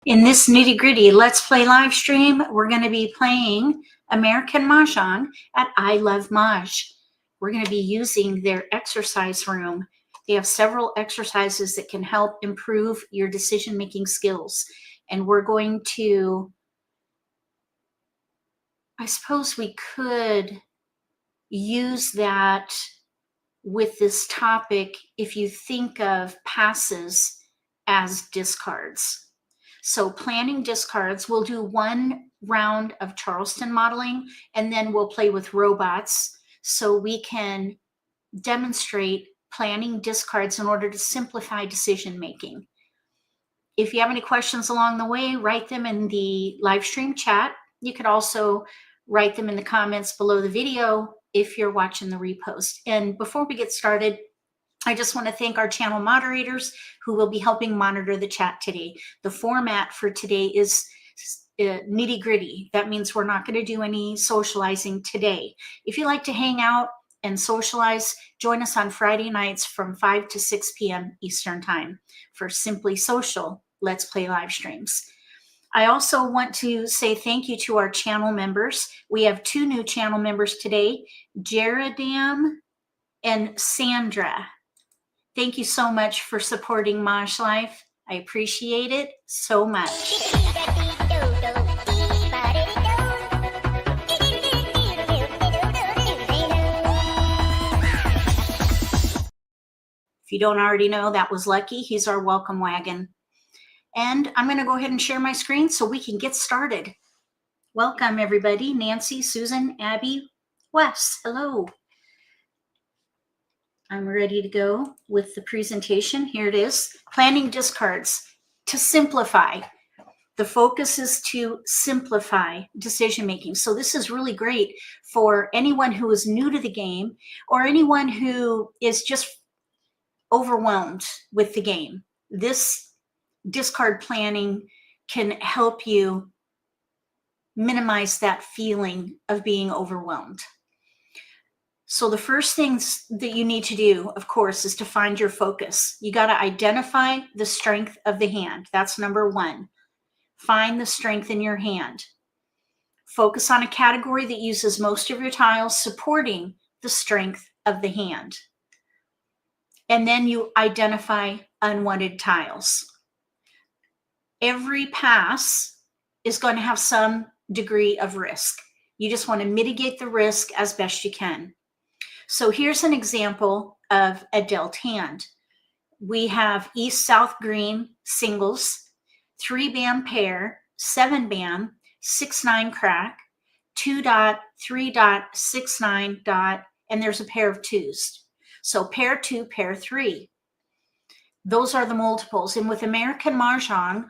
In this nitty-gritty Let's Play live stream, we're going to be playing American Mah Jongg at I Love Maj. We're going to be using their exercise room. They have several exercises that can help improve your decision-making skills. And we're going to, I suppose we could use that with this topic if you think of passes as discards. So planning discards, we'll do one round of Charleston modeling, and then we'll play with robots so we can demonstrate planning discards in order to simplify decision making. If you have any questions along the way, write them in the live stream chat. You could also write them in the comments below the video if you're watching the repost. And before we get started, I just want to thank our channel moderators who will be helping monitor the chat today. The format for today is nitty-gritty. That means we're not going to do any socializing today. If you like to hang out and socialize, join us on Friday nights from 5 to 6 p.m. Eastern Time for Simply Social Let's Play live streams. I also want to say thank you to our channel members. We have 2 new channel members today, Jaredam and Sandra. Thank you so much for supporting MAHJLIFE. I appreciate it so much. If you don't already know, that was Lucky. He's our welcome wagon. And I'm going to go ahead and share my screen so we can get started. Welcome, everybody. Nancy, Susan, Abby, Wes. Hello. I'm ready to go with the presentation. Here it is. Planning discards to simplify. The focus is to simplify decision making. So this is really great for anyone who is new to the game or anyone who is just overwhelmed with the game. This discard planning can help you minimize that feeling of being overwhelmed. So the first things that you need to do, of course, is to find your focus. You got to identify the strength of the hand. That's number one. Find the strength in your hand. Focus on a category that uses most of your tiles supporting the strength of the hand. And then you identify unwanted tiles. Every pass is going to have some degree of risk. You just want to mitigate the risk as best you can. So here's an example of a dealt hand. We have east-south green singles, 3-band pair, 7-band, 6-9 crack, 2-dot, 3-dot, 6-9 dot, and there's a pair of twos. So pair 2, pair 3. Those are the multiples. And with American Mah Jongg,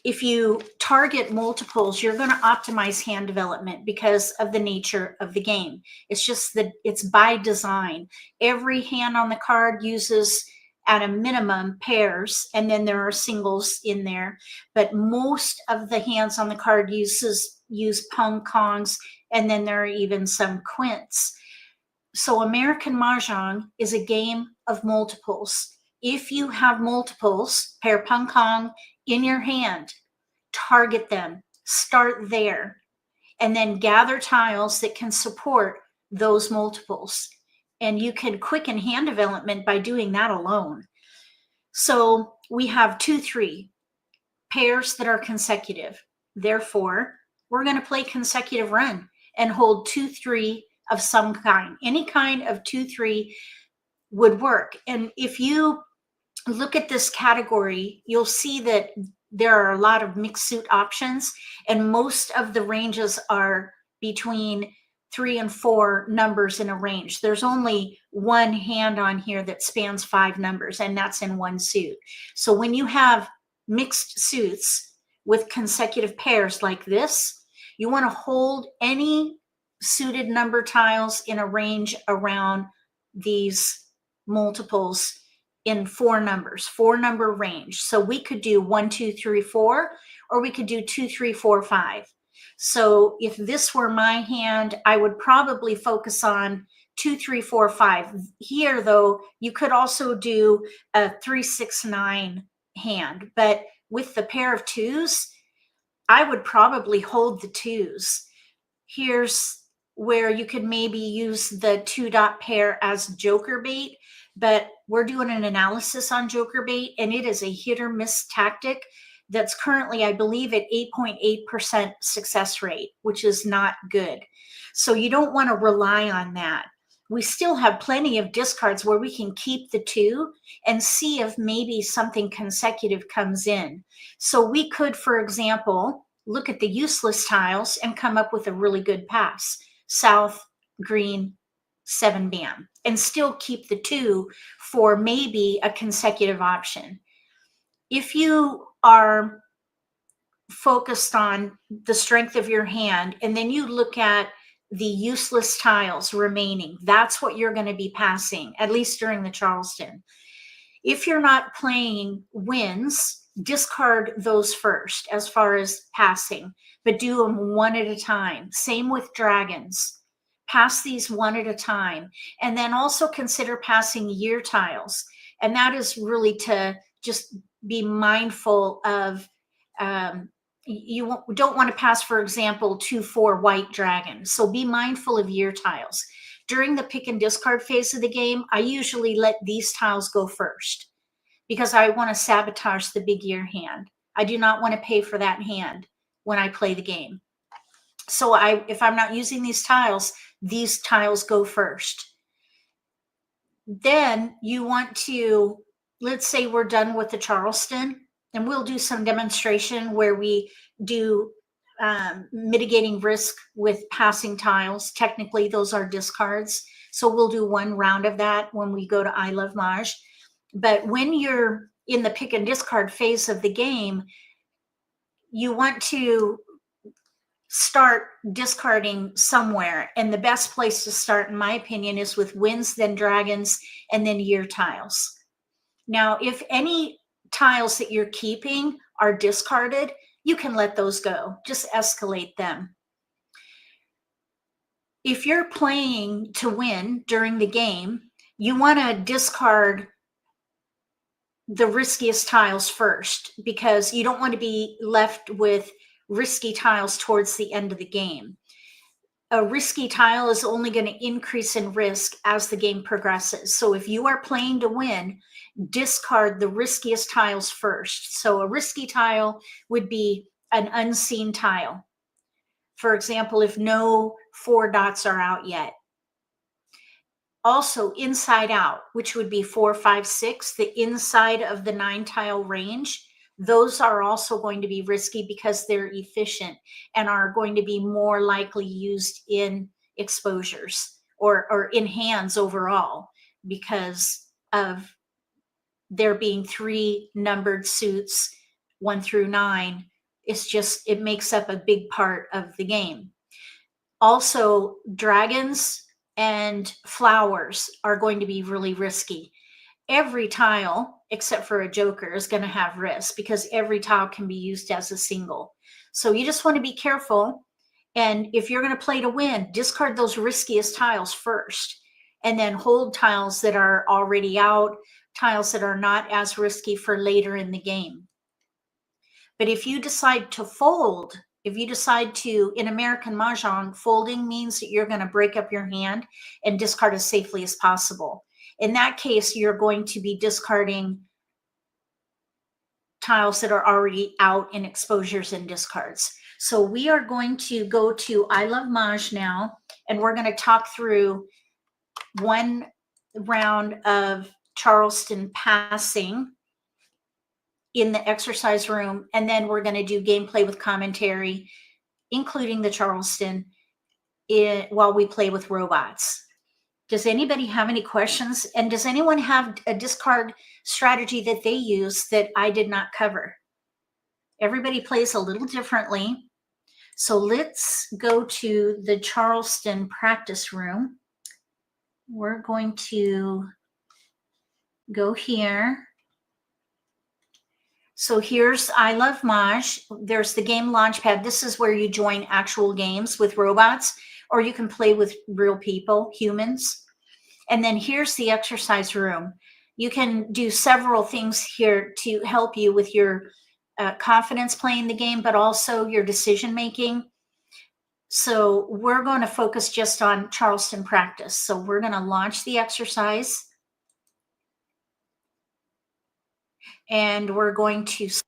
if you target multiples, you're going to optimize hand development because of the nature of the game. It's just that it's by design. Every hand on the card uses at a minimum pairs, and then there are singles in there. But most of the hands on the card use pung kongs, and then there are even some quints. So American Mah Jongg is a game of multiples. If you have multiples, pair pung kong in your hand, target them, start there, and then gather tiles that can support those multiples. And you can quicken hand development by doing that alone. So we have 2-3 pairs that are consecutive. Therefore, we're going to play consecutive run and hold 2-3 of some kind. Any kind of 2-3 would work. And if you look at this category, you'll see that there are a lot of mixed suit options, and most of the ranges are between 3 and 4 numbers in a range. There's only one hand on here that spans 5 numbers, and that's in one suit. So when you have mixed suits with consecutive pairs like this, you want to hold any suited number tiles in a range around these multiples in 4 numbers, 4-number range. So we could do 1, 2, 3, 4, or we could do 2, 3, 4, 5. So if this were my hand, I would probably focus on 2, 3, 4, 5. Here, though, you could also do a 3, 6, 9 hand. But with the pair of twos, I would probably hold the twos. Here's where you could maybe use the 2-dot pair as joker bait, but we're doing an analysis on joker bait, and it is a hit or miss tactic that's currently, I believe, at 8.8% success rate, which is not good. So you don't want to rely on that. We still have plenty of discards where we can keep the 2 and see if maybe something consecutive comes in. So we could, for example, look at the useless tiles and come up with a really good pass. South, green, 7-band, and still keep the 2 for maybe a consecutive option. If you are focused on the strength of your hand and then you look at the useless tiles remaining, that's what you're going to be passing, at least during the Charleston. If you're not playing wins, discard those first as far as passing, but do them one at a time. Same with dragons. Pass these one at a time. And then also consider passing year tiles. And that is really to just be mindful of, you don't want to pass, for example, 2-4 white dragons. So be mindful of year tiles. During the pick and discard phase of the game, I usually let these tiles go first because I want to sabotage the big year hand. I do not want to pay for that hand when I play the game. So if I'm not using these tiles go first. Then you want to, let's say we're done with the Charleston, and we'll do some demonstration where we do mitigating risk with passing tiles. Technically, those are discards. So we'll do one round of that when we go to I Love Maj. But when you're in the pick and discard phase of the game, you want to start discarding somewhere. And the best place to start, in my opinion, is with wins, then dragons, and then year tiles. Now, if any tiles that you're keeping are discarded, you can let those go. Just escalate them. If you're playing to win during the game, you want to discard the riskiest tiles first, because you don't want to be left with risky tiles towards the end of the game. A risky tile is only going to increase in risk as the game progresses. So if you are playing to win, discard the riskiest tiles first. So a risky tile would be an unseen tile. For example, if no 4 dots are out yet. Also inside out, which would be 4, 5, 6, the inside of the 9 tile range, those are also going to be risky because they're efficient and are going to be more likely used in exposures or in hands overall, because of there being 3 numbered suits, 1 through 9. It makes up a big part of the game. Also, dragons and flowers are going to be really risky. Every tile, except for a joker, is going to have risk because every tile can be used as a single. So you just want to be careful. And if you're going to play to win, discard those riskiest tiles first, and then hold tiles that are already out, tiles that are not as risky for later in the game. But if you decide to fold, if you decide to, in American Mah Jongg, folding means that you're going to break up your hand and discard as safely as possible. In that case, you're going to be discarding tiles that are already out in exposures and discards. So we are going to go to I Love Maj now, and we're going to talk through one round of Charleston passing in the exercise room, and then we're going to do gameplay with commentary, including the Charleston, while we play with robots. Does anybody have any questions? And does anyone have a discard strategy that they use that I did not cover? Everybody plays a little differently. So let's go to the Charleston practice room. We're going to go here. So here's I Love Maj. There's the game launchpad. This is where you join actual games with robots, or you can play with real people, humans. And then here's the exercise room. You can do several things here to help you with your confidence playing the game, but also your decision making. So we're going to focus just on Charleston practice. So we're going to launch the exercise. And we're going to start.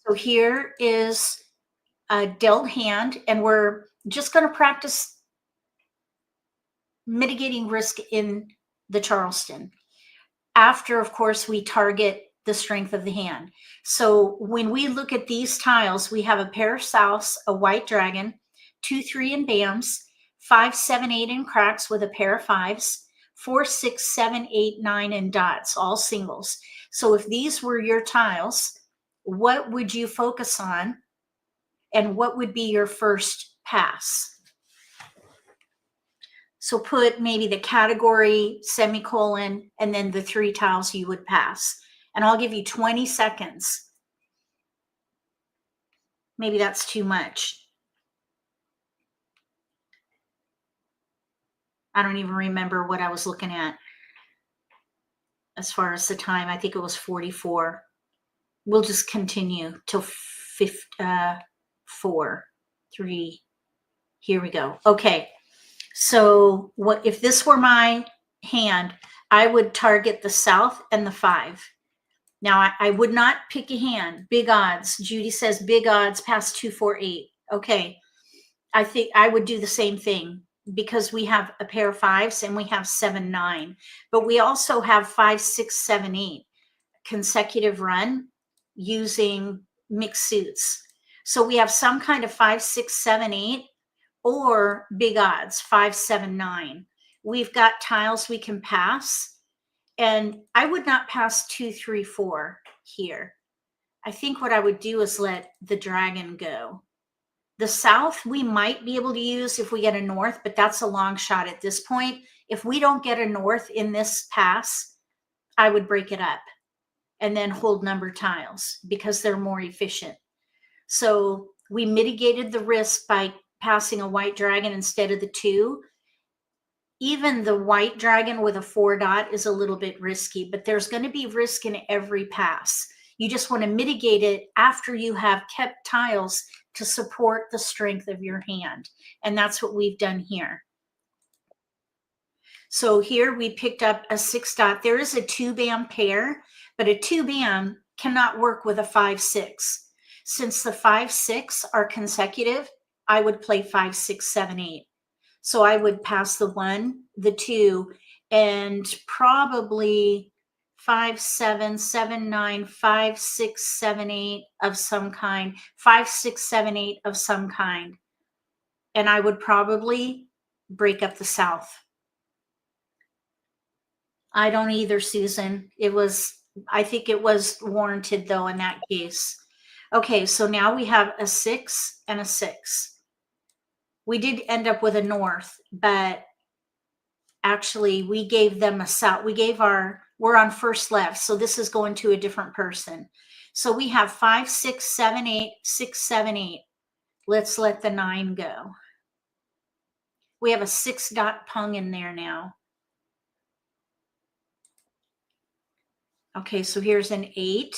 So here is a dealt hand, and we're just going to practice mitigating risk in the Charleston. After, of course, we target the strength of the hand. So when we look at these tiles, we have a pair of souths, a white dragon, 2, 3 in bams, 5, 7, 8 in cracks with a pair of 5s, 4, 6, 7, 8, 9 in dots, all singles. So if these were your tiles, what would you focus on, and what would be your first pass? So put maybe the category, semicolon, and then the 3 tiles you would pass. And I'll give you 20 seconds. Maybe that's too much. I don't even remember what I was looking at as far as the time. I think it was 44. We'll just continue till 4, 3. Here we go. Okay. So what if this were my hand, I would target the south and the 5. Now I would not pick a hand. Big odds. Judy says big odds past 2, 4, 8. Okay. I think I would do the same thing, because we have a pair of 5s and we have 7, 9, but we also have 5, 6, 7, 8 consecutive run using mixed suits. So we have some kind of 5, 6, 7, 8, or big odds, 5, 7, 9. We've got tiles we can pass, and I would not pass 2, 3, 4 here. I think what I would do is let the dragon go. The south we might be able to use if we get a north, but that's a long shot at this point. If we don't get a north in this pass, I would break it up. and then hold number tiles because they're more efficient. So we mitigated the risk by passing a white dragon instead of the 2. Even the white dragon with a 4 dot is a little bit risky, but there's going to be risk in every pass. You just want to mitigate it after you have kept tiles to support the strength of your hand. And that's what we've done here. So here we picked up a 6 dot. There is a 2-bam pair, but a 2-bam cannot work with a 5-6. Since the 5-6 are consecutive, I would play 5, 6, 7, 8. So I would pass the 1, the 2, and probably 5, 7, 7, 9, 5, 6, 7, 8 of some kind, 5, 6, 7, 8 of some kind. And I would probably break up the south. I don't either, Susan. I think it was warranted though in that case. Okay, so now we have a 6 and a 6. We did end up with a north, but actually we gave them a south. We're on first left, so this is going to a different person. So we have 5, 6, 7, 8, 6, 7, 8. Let's let the 9 go. We have a 6 dot pung in there now. Okay, so here's an 8.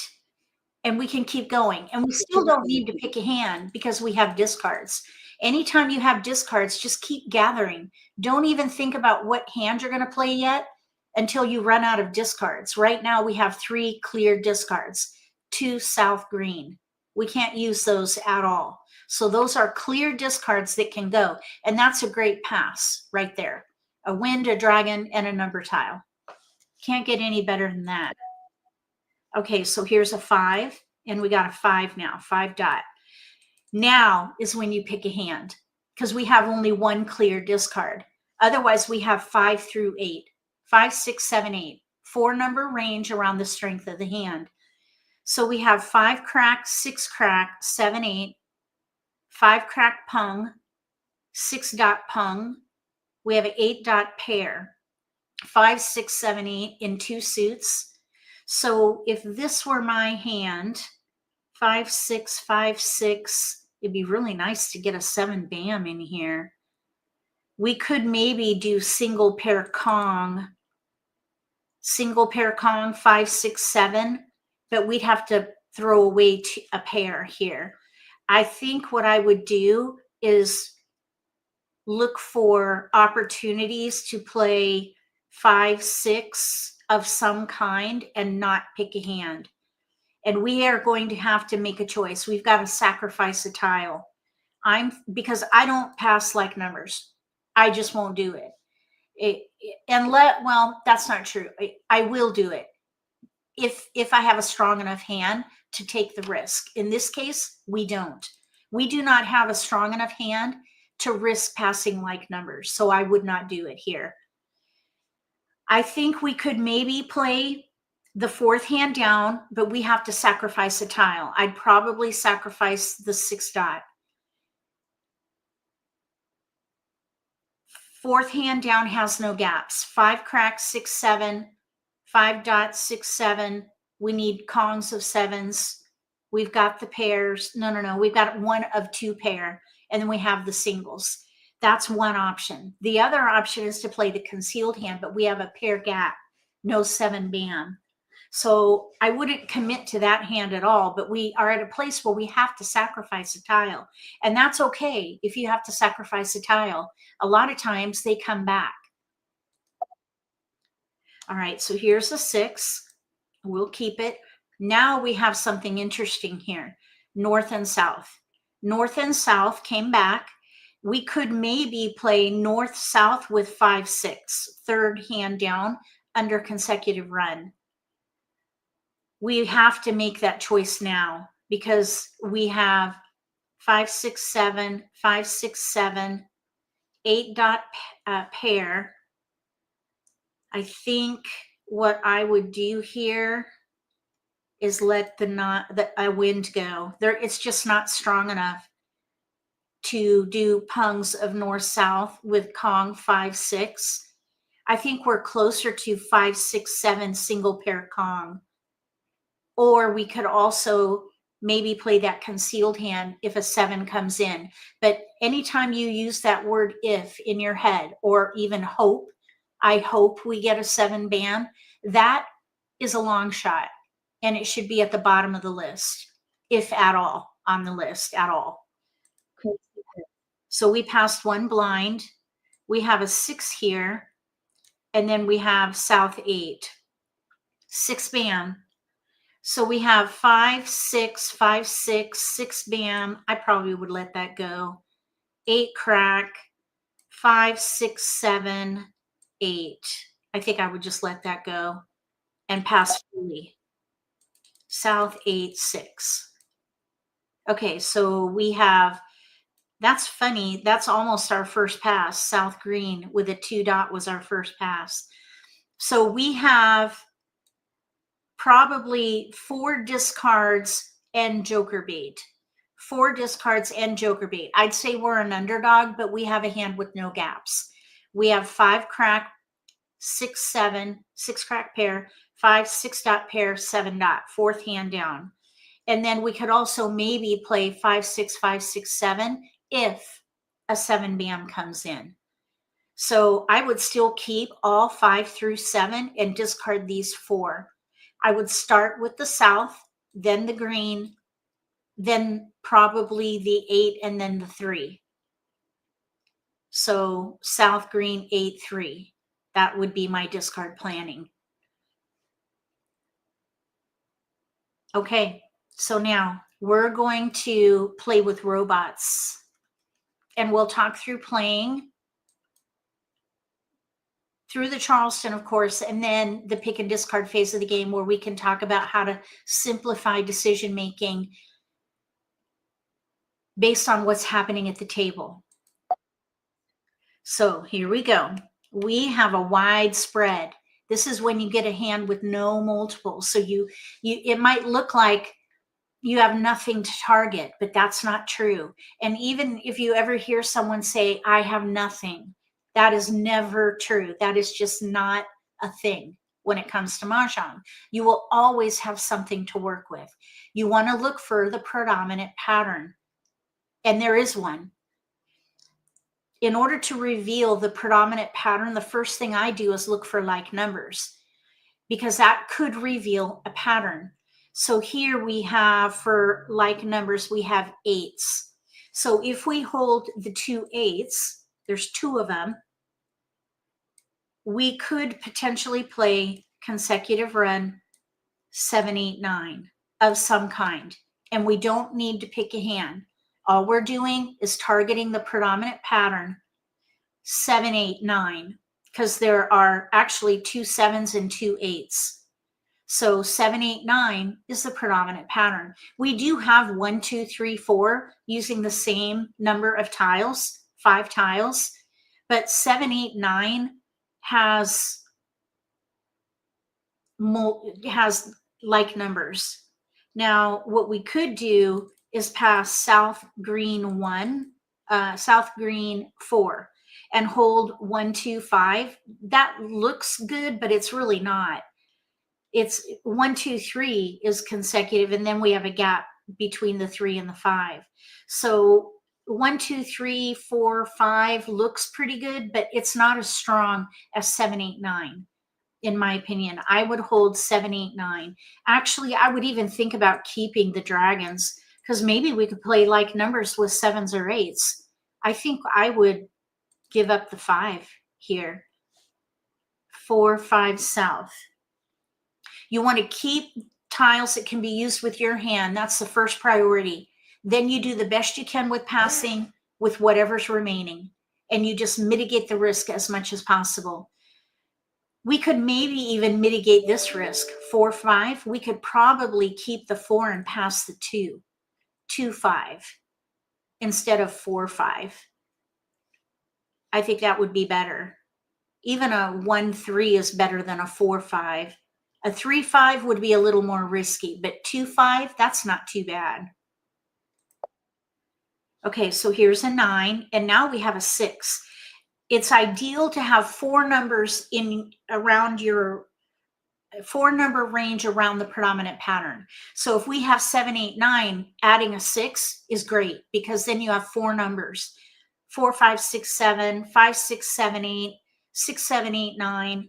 And we can keep going. And we still don't need to pick a hand because we have discards. Anytime you have discards, just keep gathering. Don't even think about what hand you're going to play yet until you run out of discards. Right now we have 3 clear discards, 2 south green. We can't use those at all. So those are clear discards that can go. And that's a great pass right there. A wind, a dragon, and a number tile. Can't get any better than that. Okay, so here's a 5, and we got a 5 now, 5 dot. Now is when you pick a hand, because we have only 1 clear discard. Otherwise, we have 5 through 8, 5, 6, 7, 8, 4-number range around the strength of the hand. So we have 5 crack, 6 crack, 7, 8, 5 crack pung, 6 dot pung. We have an 8 dot pair, 5, 6, 7, 8 in 2 suits. So if this were my hand, 5, 6, 5, 6, it'd be really nice to get a 7 bam in here. We could maybe do single pair Kong, 5, 6, 7, but we'd have to throw away a pair here. I think what I would do is look for opportunities to play 5, 6 of some kind and not pick a hand. And we are going to have to make a choice. We've got to sacrifice a tile. Because I don't pass like numbers. I just won't do it. Well, that's not true. I will do it if I have a strong enough hand to take the risk. In this case, we don't. We do not have a strong enough hand to risk passing like numbers. So I would not do it here. I think we could maybe play the 4th hand down, but we have to sacrifice a tile. I'd probably sacrifice the 6 dot. 4th hand down has no gaps. 5 crack, 6, 7, 5 dot, 6, 7. We need Kongs of 7s. We've got the pairs. No. We've got 1 of 2 pair. And then we have the singles. That's one option. The other option is to play the concealed hand, but we have a pair gap, no 7 bam. So I wouldn't commit to that hand at all, but we are at a place where we have to sacrifice a tile. And that's okay if you have to sacrifice a tile. A lot of times they come back. All right, so here's a 6. We'll keep it. Now we have something interesting here. North and south. North and south came back. We could maybe play north-south with 5, 6, 3rd hand down under consecutive run. We have to make that choice now because we have 5, 6, 7, 5, 6, 7, 8 dot pair. I think what I would do here is let a wind go. It's just not strong enough to do pungs of north-south with Kong 5, 6. I think we're closer to 5, 6, 7 single pair Kong. Or we could also maybe play that concealed hand if a 7 comes in. But anytime you use that word if in your head, or even hope, I hope we get a 7 bam, that is a long shot. And it should be at the bottom of the list, if at all on the list at all. So we passed 1 blind. We have a 6 here. And then we have South 8. 6 bam. So we have 5, 6, 5, 6, 6 bam. I probably would let that go. 8 crack, 5, 6, 7, 8. I think I would just let that go and pass fully. South 8, 6. Okay, so we have, that's funny. That's almost our first pass. South green with a 2 dot was our first pass. So we have probably 4 discards and joker bait. 4 discards and joker bait. I'd say we're an underdog, but we have a hand with no gaps. We have 5 crack, 6, 7, 6 crack pair, 5, 6 dot pair, 7 dot, 4th hand down. And then we could also maybe play 5, 6, 5, 6, 7 if a 7 bam comes in. So I would still keep all 5 through 7 and discard these 4. I would start with the South, then the green, then probably the 8, and then the 3. So South green 8, 3. That would be my discard planning. Okay, so now we're going to play with robots. And we'll talk through playing through the Charleston, of course, and then the pick and discard phase of the game, where we can talk about how to simplify decision making based on what's happening at the table. So here we go. We have a wide spread. This is when you get a hand with no multiples. So it might look like you have nothing to target, but that's not true. And even if you ever hear someone say, I have nothing, that is never true. That is just not a thing when it comes to Mahjong. You will always have something to work with. You want to look for the predominant pattern, and there is one. In order to reveal the predominant pattern, the first thing I do is look for like numbers, because that could reveal a pattern. So here we have, for like numbers, we have 8s. So if we hold the 2 8s, there's 2 of them, we could potentially play consecutive run 7, 8, 9 of some kind. And we don't need to pick a hand. All we're doing is targeting the predominant pattern 7, 8, 9, because there are actually 2 7s and 2 8s. So 7, 8, 9 is the predominant pattern. We do have 1, 2, 3, 4 using the same number of tiles, 5 tiles, but 7, 8, 9 has like numbers. Now, what we could do is pass South green 1, South green 4, and hold 1, 2, 5. That looks good, but it's really not. It's 1, 2, 3 is consecutive, and then we have a gap between the 3 and the 5. So 1, 2, 3, 4, 5 looks pretty good, but it's not as strong as 7, 8, 9. In my opinion, I would hold 7, 8, 9. Actually, I would even think about keeping the dragons, because maybe we could play like numbers with 7s or 8s. I think I would give up the 5 here. 4, 5 South. You want to keep tiles that can be used with your hand. That's the first priority. Then you do the best you can with passing with whatever's remaining, and you just mitigate the risk as much as possible. We could maybe even mitigate this risk. 4, 5. We could probably keep the 4 and pass the 2. 2, 5 instead of 4, 5. I think that would be better. Even a 1, 3 is better than a 4, 5. A 3, 5 would be a little more risky, but 2, 5, that's not too bad. Okay, so here's a 9, and now we have a 6. It's ideal to have 4 numbers in around your 4-number range around the predominant pattern. So if we have 7, 8, 9, adding a 6 is great, because then you have 4 numbers: 4, 5, 6, 7, 5, 6, 7, 8, 6, 7, 8, 9.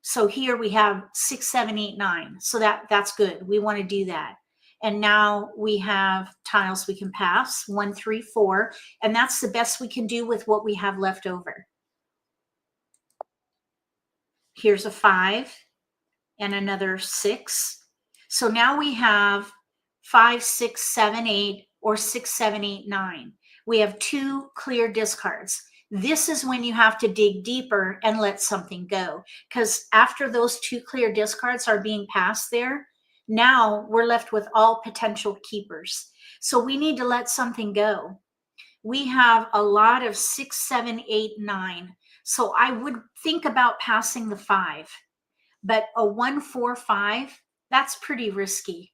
So here we have 6, 7, 8, 9. So that's good. We want to do that. And now we have tiles we can pass: 1, 3, 4, and that's the best we can do with what we have left over. Here's a 5 and another 6. So now we have 5, 6, 7, 8, or 6, 7, 8, 9. We have 2 clear discards. This is when you have to dig deeper and let something go, because after those 2 clear discards are being passed there, now we're left with all potential keepers. So we need to let something go. We have a lot of 6, 7, 8, 9. So I would think about passing the 5. But a 1, 4, 5, that's pretty risky.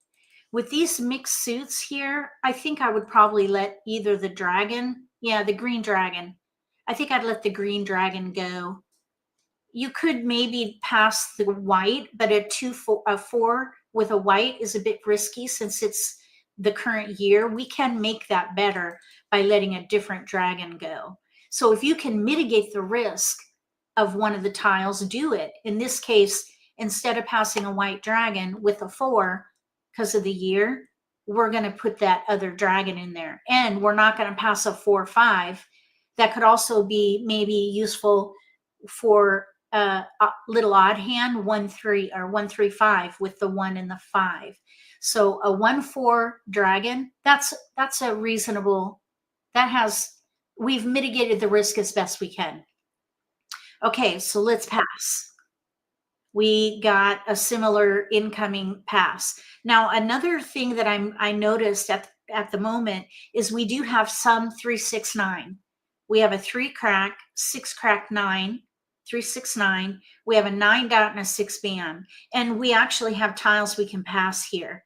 With these mixed suits here, I think I would probably let either the dragon, the green dragon. I think I'd let the green dragon go. You could maybe pass the white, but a 4 with a white is a bit risky since it's the current year. We can make that better by letting a different dragon go. So if you can mitigate the risk of one of the tiles, do it. In this case, instead of passing a white dragon with a 4 because of the year, we're going to put that other dragon in there. And we're not going to pass a 4, 5. That could also be maybe useful for a little odd hand, 1, 3, or 1, 3, 5 with the 1 and the 5. So a 1, 4 dragon, that's a reasonable, we've mitigated the risk as best we can. Okay, so let's pass. We got a similar incoming pass. Now, another thing that I noticed at the moment is we do have some 3, 6, 9. We have a 3 crack, 6 crack, 9, 3, 6, 9. We have a 9 dot and a 6 band. And we actually have tiles we can pass here.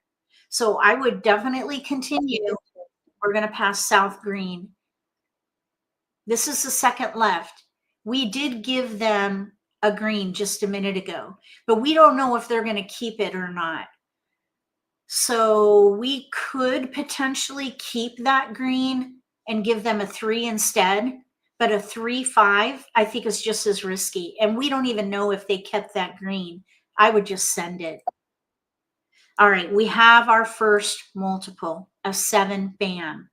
So I would definitely continue. We're going to pass South Green. This is the second left. We did give them a green just a minute ago, but we don't know if they're going to keep it or not. So we could potentially keep that green and give them a 3 instead, but a 3, 5, I think is just as risky. And we don't even know if they kept that green. I would just send it. All right, we have our first multiple, a 7 band.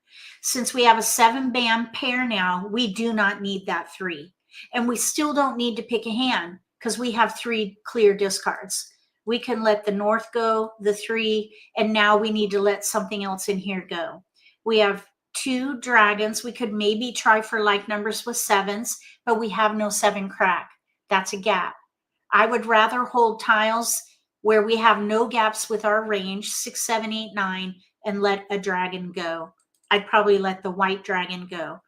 Since we have a 7 band pair now, we do not need that 3. And we still don't need to pick a hand because we have 3 clear discards. We can let the north go, the 3, and now we need to let something else in here go. We have 2 dragons. We could maybe try for like numbers with 7s, but we have no 7 crack. That's a gap. I would rather hold tiles where we have no gaps with our range, 6, 7, 8, 9, and let a dragon go. I'd probably let the white dragon go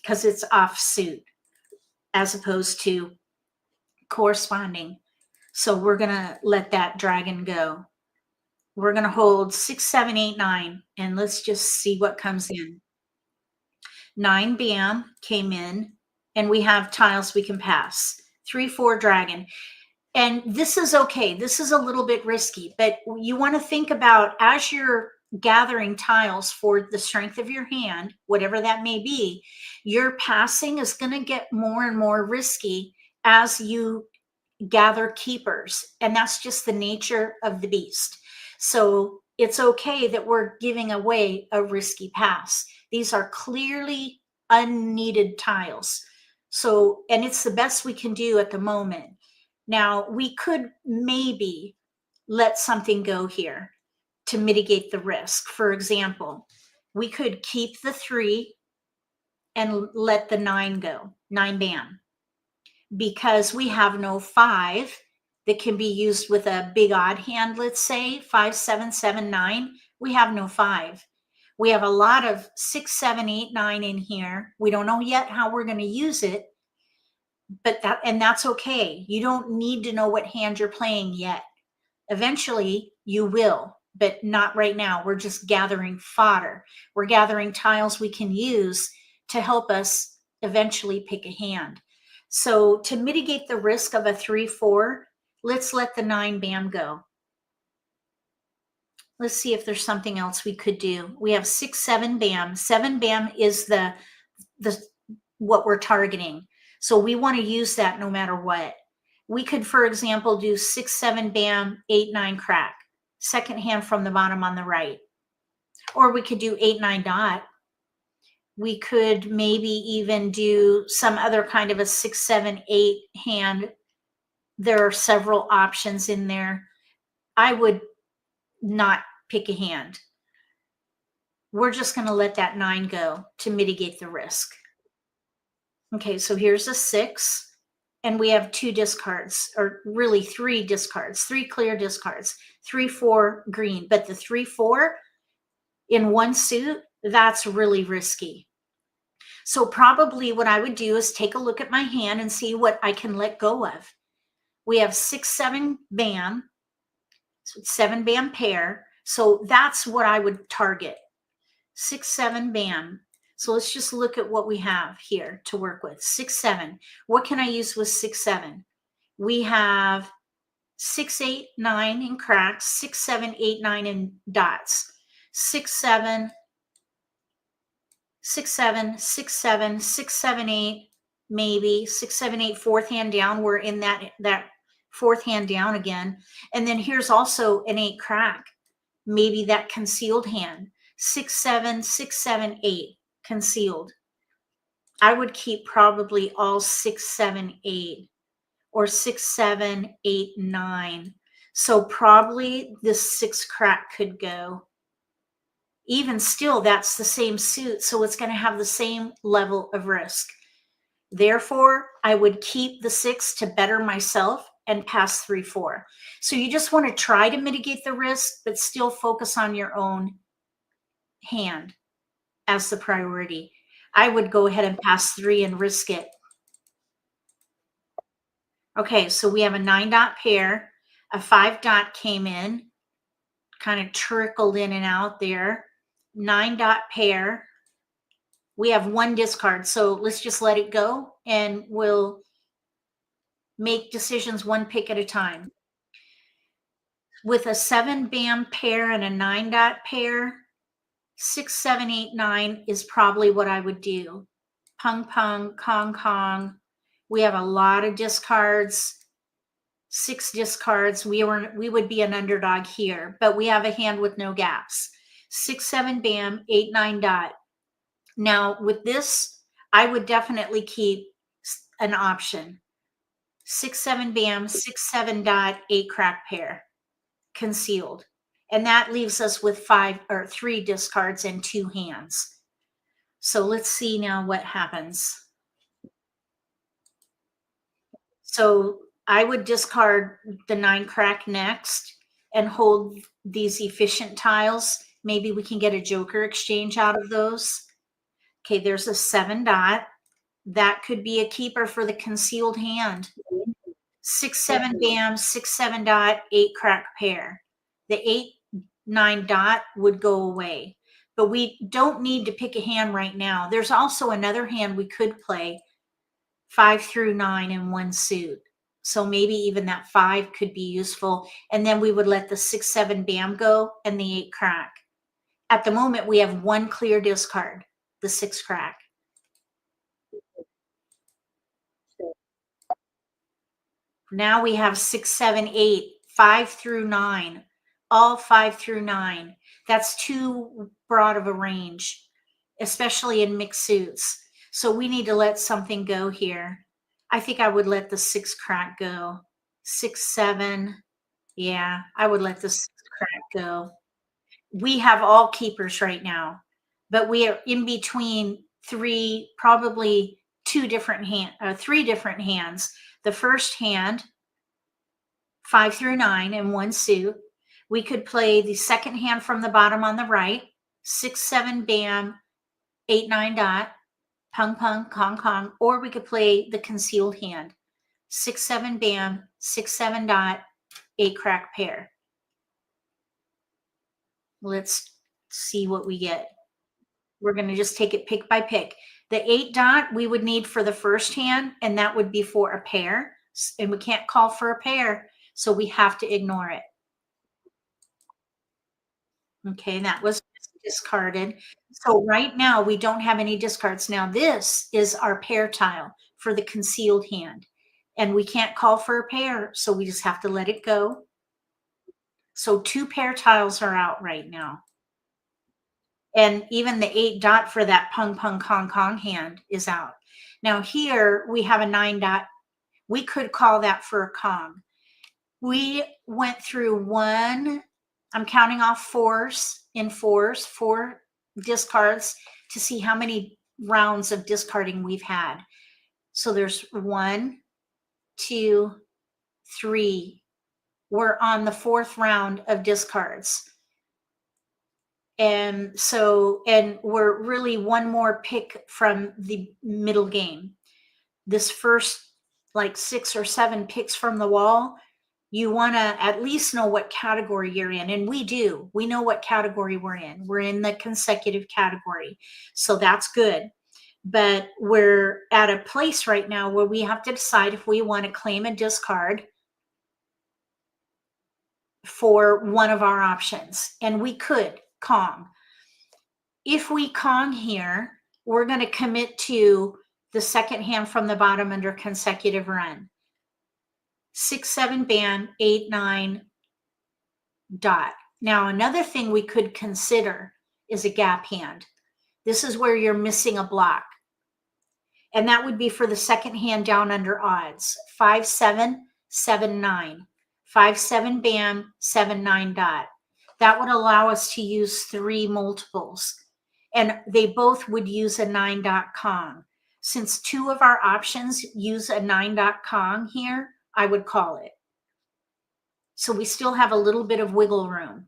because it's off suit as opposed to corresponding. So we're going to let that dragon go. We're going to hold 6, 7, 8, 9, and let's just see what comes in. 9 bam came in, and we have tiles we can pass. 3, 4 dragon. And this is okay. This is a little bit risky, but you want to think about as you're gathering tiles for the strength of your hand, whatever that may be, your passing is going to get more and more risky as you gather keepers. And that's just the nature of the beast. So it's okay that we're giving away a risky pass. These are clearly unneeded tiles. So, and it's the best we can do at the moment. Now, we could maybe let something go here to mitigate the risk. For example, we could keep the 3 and let the 9 go, 9 bam, because we have no 5 that can be used with a big odd hand, let's say 5, 7, 7, 9. We have no 5. We have a lot of 6, 7, 8, 9 in here. We don't know yet how we're going to use it. But that's okay. You don't need to know what hand you're playing yet. Eventually you will, but not right now. We're just gathering fodder. We're gathering tiles we can use to help us eventually pick a hand. So to mitigate the risk of a 3, 4, Let's let the 9 bam go. Let's see if there's something else we could do. We have 6, 7 bam. 7 bam is the what we're targeting. So we want to use that no matter what. We could, for example, do 6, 7 bam, 8, 9 crack. Second hand from the bottom on the right. Or we could do 8, 9 dot. We could maybe even do some other kind of a 6, 7, 8 hand. There are several options in there. I would not pick a hand. We're just going to let that 9 go to mitigate the risk. Okay, so here's a 6, and we have 2 discards, or really 3 discards, 3 clear discards, 3, 4 green. But the 3, 4 in one suit, that's really risky. So probably what I would do is take a look at my hand and see what I can let go of. We have 6, 7 bam, so 7 bam pair. So that's what I would target. 6, 7 bam. So let's just look at what we have here to work with. 6, 7. What can I use with 6, 7? We have 6, 8, 9 in cracks, 6, 7, 8, 9 in dots. 6, 7, 6, 7, 6, 7, 6, 7, 8, maybe 6, 7, 8, fourth hand down. We're in that fourth hand down again. And then here's also an 8 crack, maybe that concealed hand. 6, 7, 6, 7, 8 concealed. I would keep probably all 6, 7, 8 or 6, 7, 8, 9. So probably this 6 crack could go. Even still, that's the same suit, so it's going to have the same level of risk. Therefore, I would keep the 6 to better myself and pass 3, 4. So you just want to try to mitigate the risk, but still focus on your own hand as the priority. I would go ahead and pass 3 and risk it. Okay, so we have a 9 dot pair, a 5 dot came in, kind of trickled in and out there. 9 dot pair. We have 1 discard, so let's just let it go and we'll make decisions 1 pick at a time. With a 7 bam pair and a 9 dot pair, 6, 7, 8, 9 is probably what I would do. Pung pung, kong kong. We have a lot of discards. 6 discards. We would be an underdog here, but we have a hand with no gaps. 6, 7 bam, 8, 9 dot. Now with this, I would definitely keep an option. 6, 7 bam, 6, 7 dot, 8 crack pair concealed. And that leaves us with 5 or 3 discards and 2 hands. So let's see now what happens. So I would discard the 9 crack next and hold these efficient tiles. Maybe we can get a joker exchange out of those. Okay, there's a 7 dot. That could be a keeper for the concealed hand. 6, 7 bam, 6, 7 dot, 8 crack pair. The 8, 9 dot would go away. But we don't need to pick a hand right now. There's also another hand we could play, 5 through 9 in one suit. So maybe even that 5 could be useful. And then we would let the 6, 7 bam go and the 8 crack. At the moment, we have 1 clear discard, the 6 crack. Now we have 6, 7, 8, 5 through 9, all 5 through 9. That's too broad of a range, especially in mixed suits. So we need to let something go here. I think I would let the 6 crack go. 6, 7. Yeah, I would let the 6 crack go. We have all keepers right now, but we are in between 3, probably 3 different hands. The first hand, 5 through 9 in one suit. We could play the second hand from the bottom on the right, 6, 7 bam, 8, 9 dot, pung pung, kong kong, or we could play the concealed hand, 6, 7 bam, 6, 7 dot, 8 crack pair. Let's see what we get. We're going to just take it pick by pick. The 8 dot we would need for the first hand, and that would be for a pair. And we can't call for a pair. So we have to ignore it. Okay, that was discarded. So right now we don't have any discards. Now this is our pair tile for the concealed hand. And we can't call for a pair, so we just have to let it go. So 2 pair tiles are out right now. And even the 8 dot for that pung pung kong kong hand is out. Now here we have a 9 dot. We could call that for a Kong. We went through I'm counting off fours, 4 discards to see how many rounds of discarding we've had. So there's 1, 2, 3. We're on the 4th round of discards. And we're really one more pick from the middle game. This first like 6 or 7 picks from the wall, you want to at least know what category you're in. And we do. We know what category we're in. We're in the consecutive category. So that's good. But we're at a place right now where we have to decide if we want to claim a discard for one of our options. And we could Kong. If we Kong here, we're going to commit to the second hand from the bottom under consecutive run. 6, 7 bam, 8, 9 dot. Now, another thing we could consider is a gap hand. This is where you're missing a block. And that would be for the second hand down under odds. 5, 7, 7, 9. 5, 7 bam, 7, 9 dot. That would allow us to use 3 multiples. And they both would use a 9 dot Kong. Since 2 of our options use a 9 dot Kong here, I would call it. So we still have a little bit of wiggle room.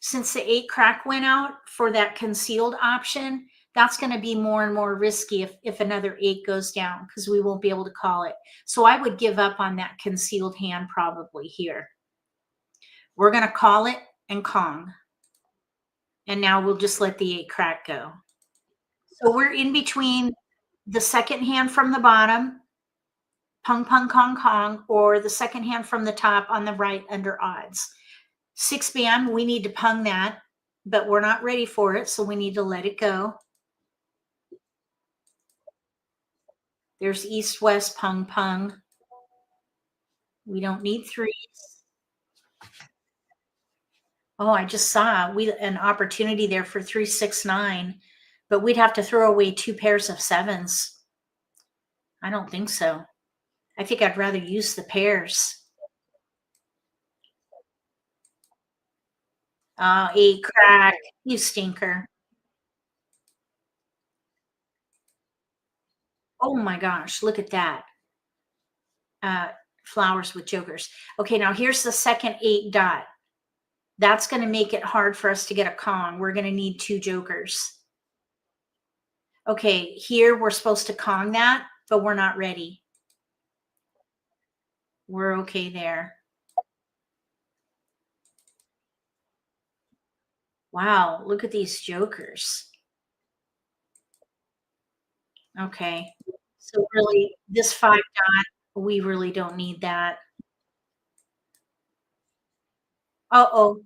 Since the 8 crack went out for that concealed option, that's going to be more and more risky if another 8 goes down, because we won't be able to call it. So I would give up on that concealed hand probably here. We're going to call it and Kong. And now we'll just let the 8 crack go. So we're in between the second hand from the bottom, pung pung kong kong, or the second hand from the top on the right under odds. 6 bam, we need to pung that, but we're not ready for it, so we need to let it go. There's east west pung pung. We don't need 3s. Oh, I just saw an opportunity there for 3, 6, 9, but we'd have to throw away 2 pairs of 7s. I don't think so. I think I'd rather use the pairs. 8 crack, you stinker. Oh my gosh, look at that. Flowers with jokers. Okay, now here's the second 8 dot. That's going to make it hard for us to get a Kong. We're going to need 2 jokers. Okay, here we're supposed to Kong that, but we're not ready. We're okay there. Wow, look at these jokers. Okay, so really this 5 dot, we really don't need that. Uh-oh.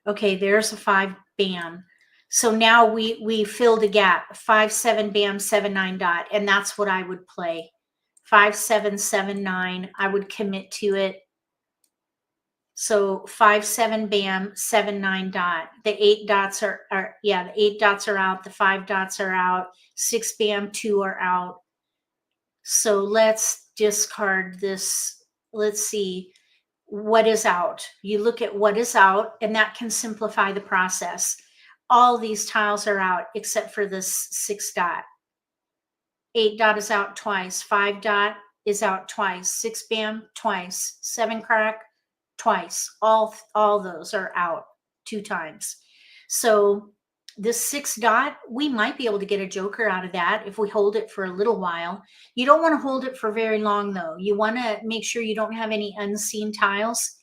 Okay, there's a 5 bam. So now we filled a gap. 5, 7 bam, 7, 9 dot, and that's what I would play. 5, 7, 7, 9. I would commit to it. So 5, 7 bam, 7, 9 dot. The 8 dots are the 8 dots are out. The 5 dots are out. 6 bam, 2 are out. So let's discard this. Let's see what is out. You look at what is out, and that can simplify the process. All these tiles are out except for this 6 dot. 8 dot is out twice. 5 dot is out twice. 6 bam twice. 7 crack twice. All those are out 2 times. So this 6 dot, we might be able to get a joker out of that if we hold it for a little while. You don't want to hold it for very long though. You want to make sure you don't have any unseen tiles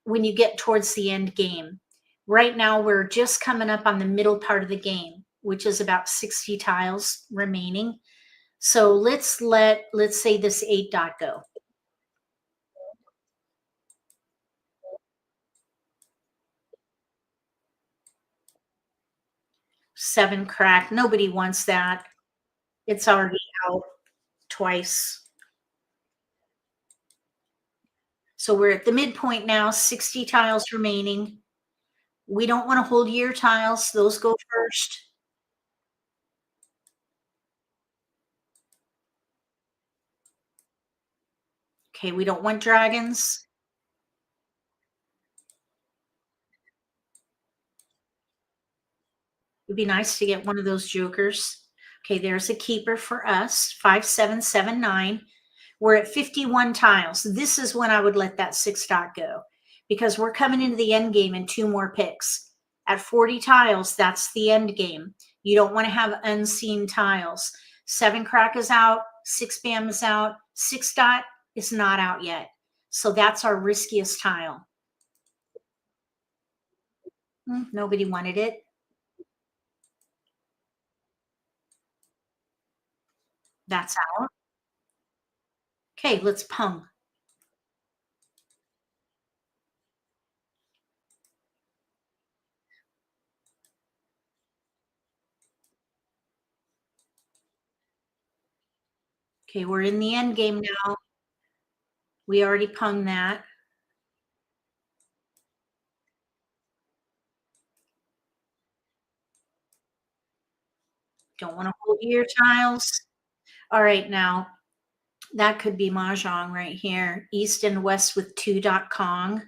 when you get towards the end game. Right now, we're just coming up on the middle part of the game, which is about 60 tiles remaining. So let's say this 8 dot go. 7 crack. Nobody wants that. It's already out twice. So we're at the midpoint now, 60 tiles remaining. We don't want to hold year tiles. Those go first. Okay, we don't want dragons. It'd be nice to get one of those jokers. Okay, there's a keeper for us, 5779. We're at 51 tiles. This is when I would let that 6 dot go because we're coming into the end game in 2 more picks. At 40 tiles, that's the end game. You don't want to have unseen tiles. 7 crack is out, 6 bam is out, 6 dot is not out yet. So that's our riskiest tile. Nobody wanted it. That's out. Okay, let's pung. Okay, we're in the end game now. We already punged that. Don't want to hold your tiles. All right, now that could be Mah Jongg right here. East and west with 2 dot Kong.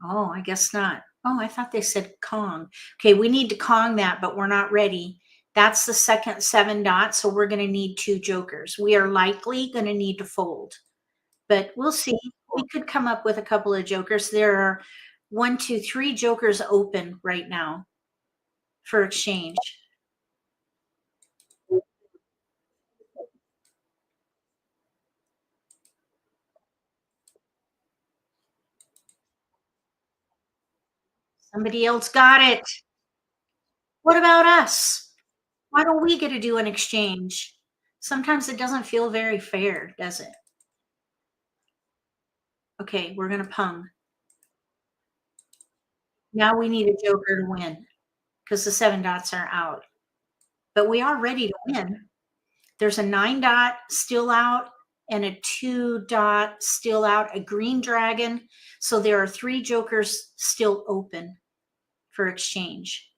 Oh, I guess not. Oh, I thought they said Kong. Okay, we need to Kong that, but we're not ready. That's the second 7 dot, so we're going to need 2 jokers. We are likely going to need to fold, but we'll see. We could come up with a couple of jokers. There are 1, 2, 3 jokers open right now for exchange. Somebody else got it. What about us? Why don't we get to do an exchange? Sometimes it doesn't feel very fair, does it? Okay, we're gonna pung. Now we need a joker to win because the 7 dots are out. But we are ready to win. There's a 9 dot still out and a 2 dot still out, a green dragon. So there are 3 jokers still open for exchange.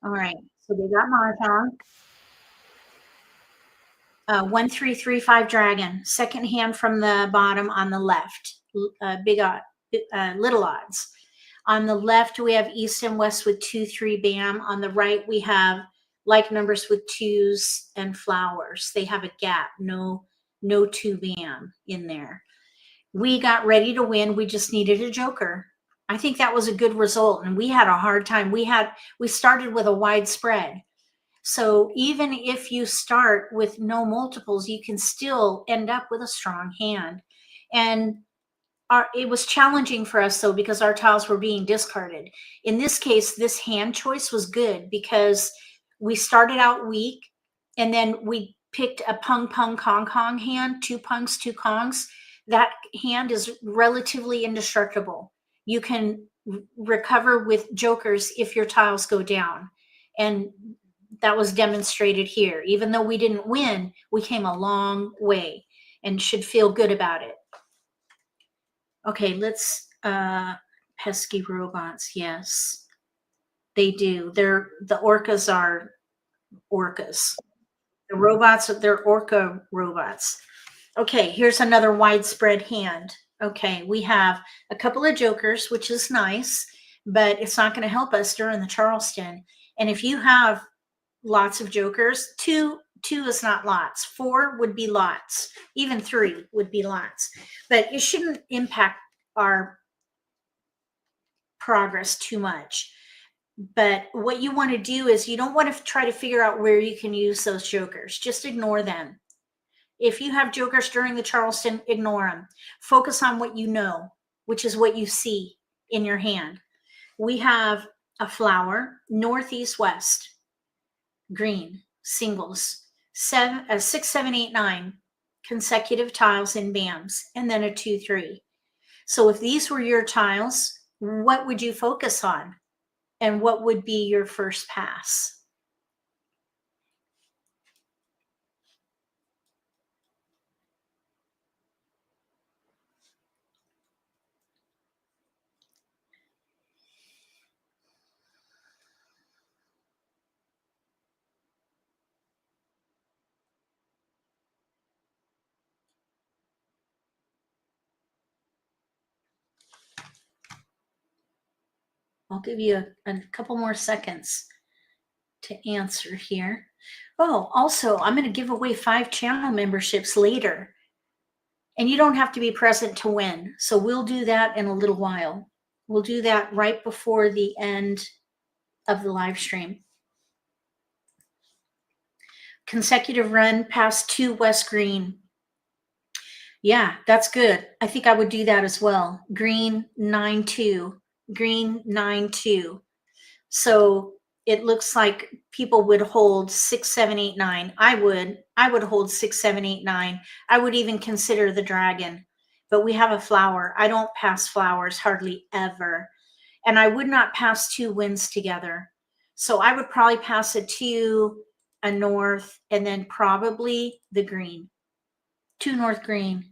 All right, so they got Mah Jongg. 1335 dragon, second hand from the bottom on the left, little odds. On the left, we have east and west with 2, 3 bam. On the right, we have like numbers with 2s and flowers. They have a gap, no 2 bam in there. We got ready to win. We just needed a joker. I think that was a good result, and we had a hard time. We started with a wide spread. So even if you start with no multiples, you can still end up with a strong hand. And it was challenging for us though, because our tiles were being discarded. In this case, this hand choice was good because we started out weak and then we picked a pung pung kong kong hand, 2 pungs, 2 kongs. That hand is relatively indestructible. You can recover with jokers if your tiles go down. And that was demonstrated here. Even though we didn't win, we came a long way and should feel good about it. Okay, let's pesky robots. Yes, they do. The orcas are orcas. The robots, they're orca robots. Okay, here's another widespread hand. Okay, we have a couple of jokers, which is nice, but it's not going to help us during the Charleston. And if you have lots of jokers, two is not lots. 4 would be lots. Even 3 would be lots. But it shouldn't impact our progress too much. But what you want to do is you don't want to try to figure out where you can use those jokers. Just ignore them. If you have jokers during the Charleston, ignore them. Focus on what you know, which is what you see in your hand. We have a flower, northeast, west, green, singles, 6, 7, 8, 9. consecutive tiles in BAMs, and then a 2-3. So if these were your tiles, what would you focus on? And what would be your first pass? I'll give you a couple more seconds to answer here. Oh, also, I'm going to give away 5 channel memberships later. And you don't have to be present to win. So we'll do that in a little while. We'll do that right before the end of the live stream. Consecutive run past 2 West Green. Yeah, that's good. I think I would do that as well. Green 9-2. Green 9-2. So it looks like people would hold 6, 7, 8, 9. I would hold 6, 7, 8, 9. I would even consider the dragon, but we have a flower. I don't pass flowers hardly ever. And I would not pass 2 winds together. So I would probably pass a 2, a north, and then probably the green. 2 north green.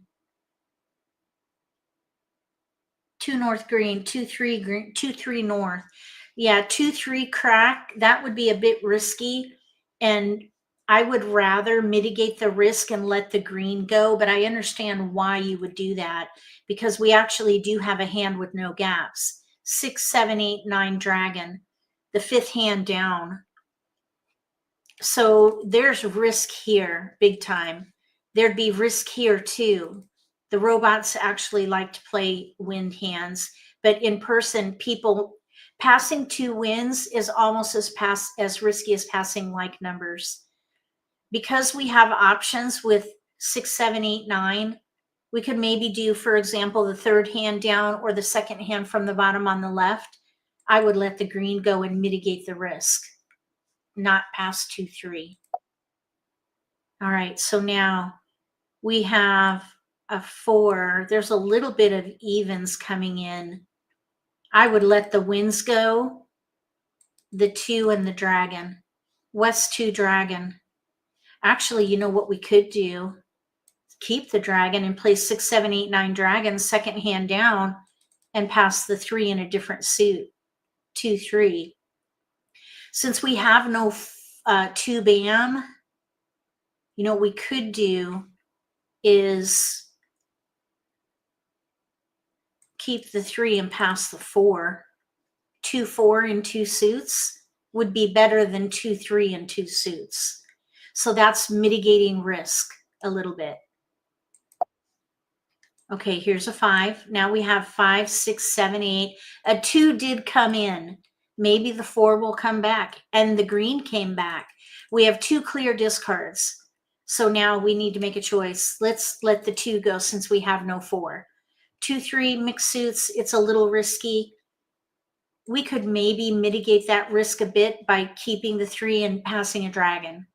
2 north green, 2, 3 green, 2, 3 north. Yeah, 2, 3 crack, that would be a bit risky. And I would rather mitigate the risk and let the green go, but I understand why you would do that, because we actually do have a hand with no gaps. 6, 7, 8, 9 dragon, the 5th hand down. So there's risk here, big time. There'd be risk here too. The robots actually like to play wind hands, but in person, people passing 2 winds is almost as risky as passing like numbers. Because we have options with 6, 7, 8, 9, we could maybe do, for example, the 3rd hand down or the 2nd hand from the bottom on the left. I would let the green go and mitigate the risk, not pass 2, 3. All right, so now we have a 4. There's a little bit of evens coming in. I would let the winds go, the 2 and the dragon. West 2 dragon. Actually, you know what we could do? Keep the dragon and play 6, 7, 8, 9 dragon, 2nd hand down, and pass the 3 in a different suit. 2, 3. Since we have no 2 BAM, you know what we could do is keep the 3 and pass the 4. 2, 4 in 2 suits would be better than 2, 3 in 2 suits. So that's mitigating risk a little bit. Okay, here's a 5. Now we have 5, 6, 7, 8. A 2 did come in. Maybe the 4 will come back, and the green came back. We have 2 clear discards. So now we need to make a choice. Let's let the 2 go since we have no 4. 2, 3 mixed suits, it's a little risky. We could maybe mitigate that risk a bit by keeping the 3 and passing a dragon.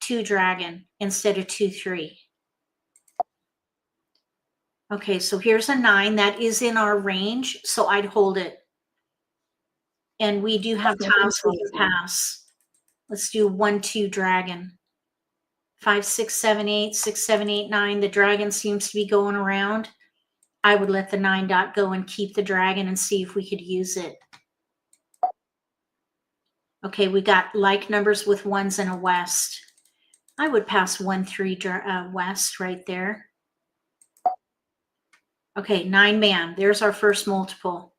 2 dragon instead of 2, 3. Okay, so here's a 9. That is in our range, so I'd hold it. And we do have tiles we can pass. Let's do 1, 2 dragon. 5, 6, 7, 8, 6, 7, 8, 9. The dragon seems to be going around. I would let the 9 dot go and keep the dragon and see if we could use it. Okay, we got like numbers with 1s and a west. I would pass 1, 3 west right there. Okay, 9 BAM. There's our first multiple.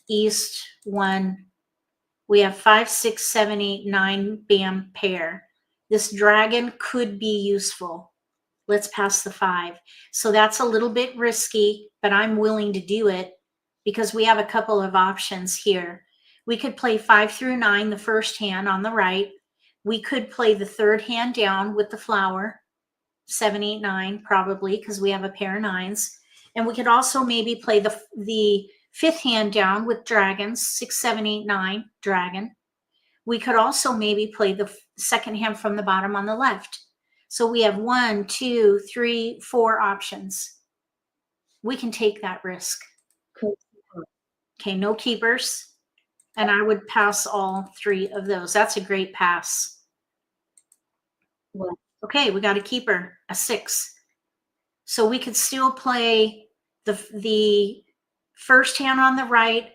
East 1. We have 5, 6, 7, 8, 9 BAM pair. This dragon could be useful. Let's pass the 5. So that's a little bit risky, but I'm willing to do it because we have a couple of options here. We could play 5 through 9, the first hand on the right. We could play the 3rd hand down with the flower, 7, 8, 9, probably, because we have a pair of 9s. And we could also maybe play the 5th hand down with dragons, 6, 7, 8, 9, dragon. We could also maybe play the 2nd hand from the bottom on the left. So we have 1, 2, 3, 4 options. We can take that risk. Okay, no keepers. And I would pass all 3 of those. That's a great pass. Okay, we got a keeper, a 6. So we could still play the first hand on the right,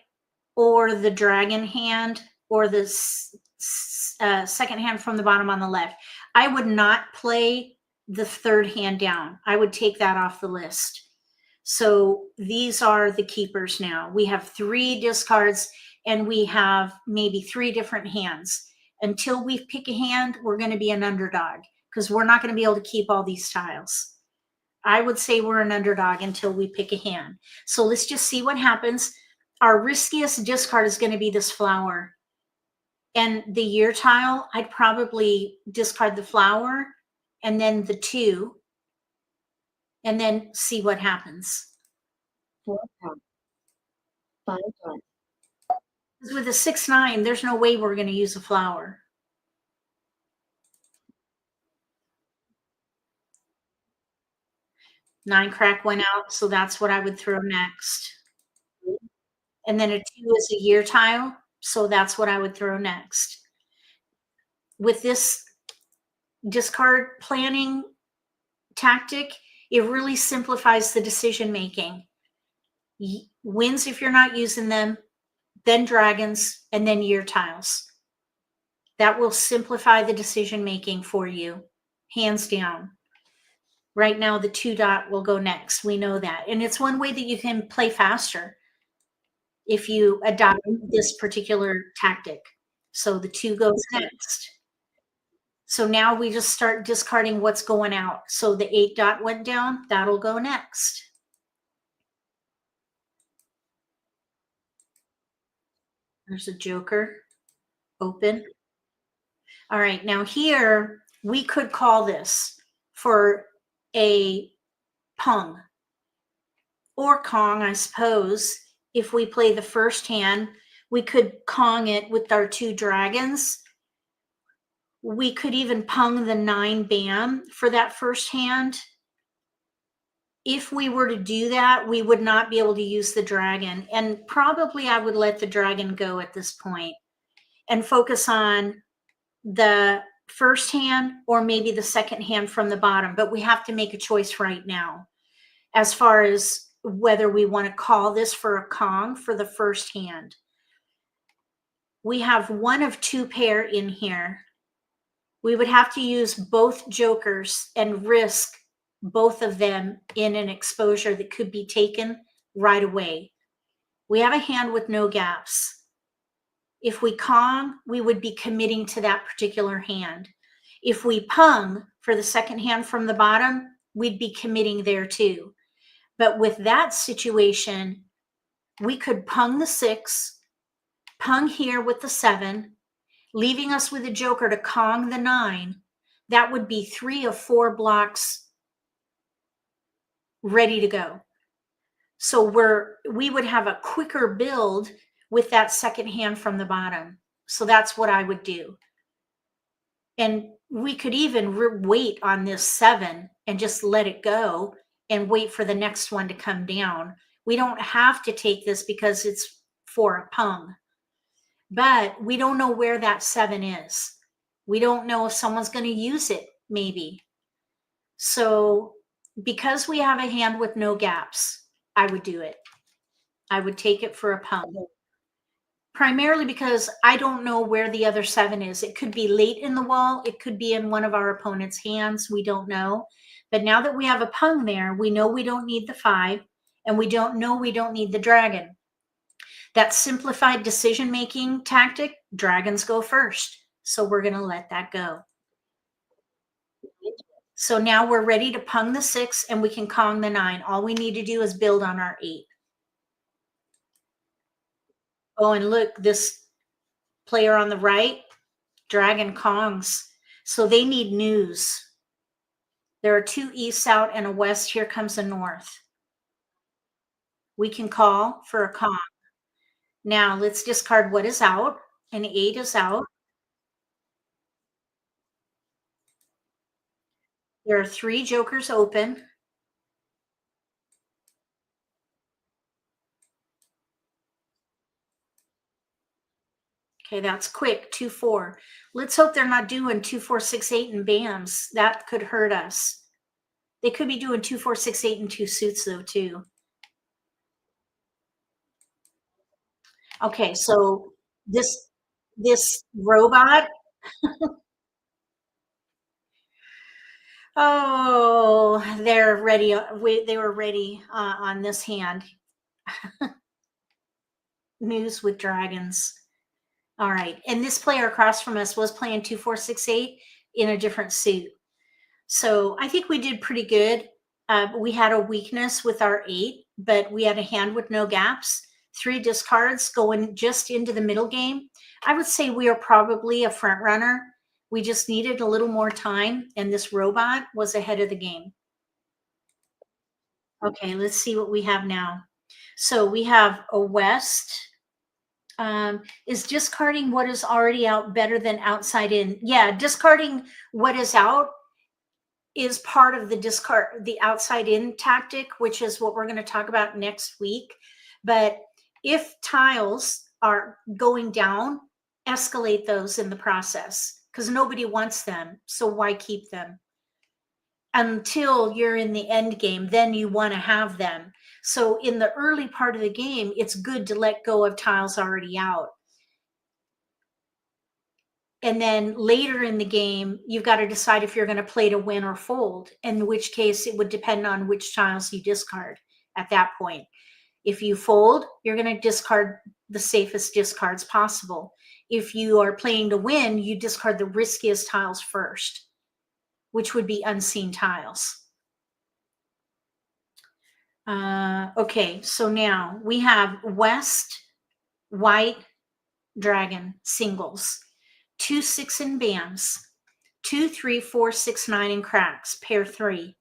or the dragon hand, or the second hand from the bottom on the left. I would not play the third hand down. I would take that off the list. So these are the keepers now. We have 3 discards, and we have maybe 3 different hands. Until we pick a hand, we're going to be an underdog, because we're not going to be able to keep all these tiles. I would say we're an underdog until we pick a hand. So let's just see what happens. Our riskiest discard is going to be this flower. And the year tile, I'd probably discard the flower and then the 2, and then see what happens. Because with a 6-9, there's no way we're going to use a flower. Nine crack went out, so that's what I would throw next. And then a 2 is a year tile, so that's what I would throw next. With this discard planning tactic, it really simplifies the decision making. Wins if you're not using them, then dragons, and then year tiles. That will simplify the decision making for you, hands down. Right now, the 2 dot will go next. We know that. And it's one way that you can play faster if you adopt this particular tactic. So the 2 goes next. So now we just start discarding what's going out. So the 8 dot went down, that'll go next. There's a joker, open. All right, now here, we could call this for a pung or Kong, I suppose. If we play the first hand, we could Kong it with our 2 dragons. We could even pung the 9 bam for that first hand. If we were to do that, we would not be able to use the dragon. And probably I would let the dragon go at this point and focus on the first hand or maybe the second hand from the bottom. But we have to make a choice right now as far as whether we want to call this for a Kong for the first hand. We have 1 of 2 pair in here. We would have to use both jokers and risk both of them in an exposure that could be taken right away. We have a hand with no gaps. If we Kong, we would be committing to that particular hand. If we pung for the second hand from the bottom, we'd be committing there too. But with that situation, we could pung the 6, pung here with the 7, leaving us with a joker to Kong the 9. That would be 3 of 4 blocks ready to go. So we would have a quicker build with that second hand from the bottom. So that's what I would do. And we could even wait on this 7 and just let it go and wait for the next one to come down. We don't have to take this because it's for a pung. But we don't know where that 7 is. We don't know if someone's going to use it, maybe. So because we have a hand with no gaps, I would do it. I would take it for a pung. Primarily because I don't know where the other 7 is. It could be late in the wall. It could be in one of our opponent's hands. We don't know. But now that we have a pung there, we know we don't need the 5, and we don't need the dragon. That simplified decision-making tactic, dragons go first. So we're going to let that go. So now we're ready to pung the 6 and we can Kong the 9. All we need to do is build on our 8. Oh, and look, this player on the right, dragon Kongs. So they need news. There are 2 easts out and a west. Here comes a north. We can call for a Kong. Now let's discard what is out. An 8 is out. There are 3 jokers open. Okay, that's quick, 2, 4. Let's hope they're not doing 2, 4, 6, 8 and bams. That could hurt us. They could be doing 2, 4, 6, 8 and 2 suits though too. Okay, so this robot, oh, they're ready. They were ready on this hand. News with dragons. All right, and this player across from us was playing 2, 4, 6, 8 in a different suit. So I think we did pretty good. We had a weakness with our 8, but we had a hand with no gaps. 3 discards going just into the middle game. I would say we are probably a front runner. We just needed a little more time, and this robot was ahead of the game. Okay, let's see what we have now. So we have a West. Is discarding what is already out better than outside in? Yeah, discarding what is out is part of the outside in tactic, which is what we're going to talk about next week. But if tiles are going down, escalate those in the process because nobody wants them. So why keep them? Until you're in the end game, then you want to have them. So in the early part of the game, it's good to let go of tiles already out. And then later in the game, you've got to decide if you're going to play to win or fold, in which case it would depend on which tiles you discard at that point. If you fold, you're going to discard the safest discards possible. If you are playing to win, you discard the riskiest tiles first, which would be unseen tiles. Okay, so now we have West, White, Dragon, singles. 2, 6 in bams, 2, 3, 4, 6, 9 in cracks, pair 3,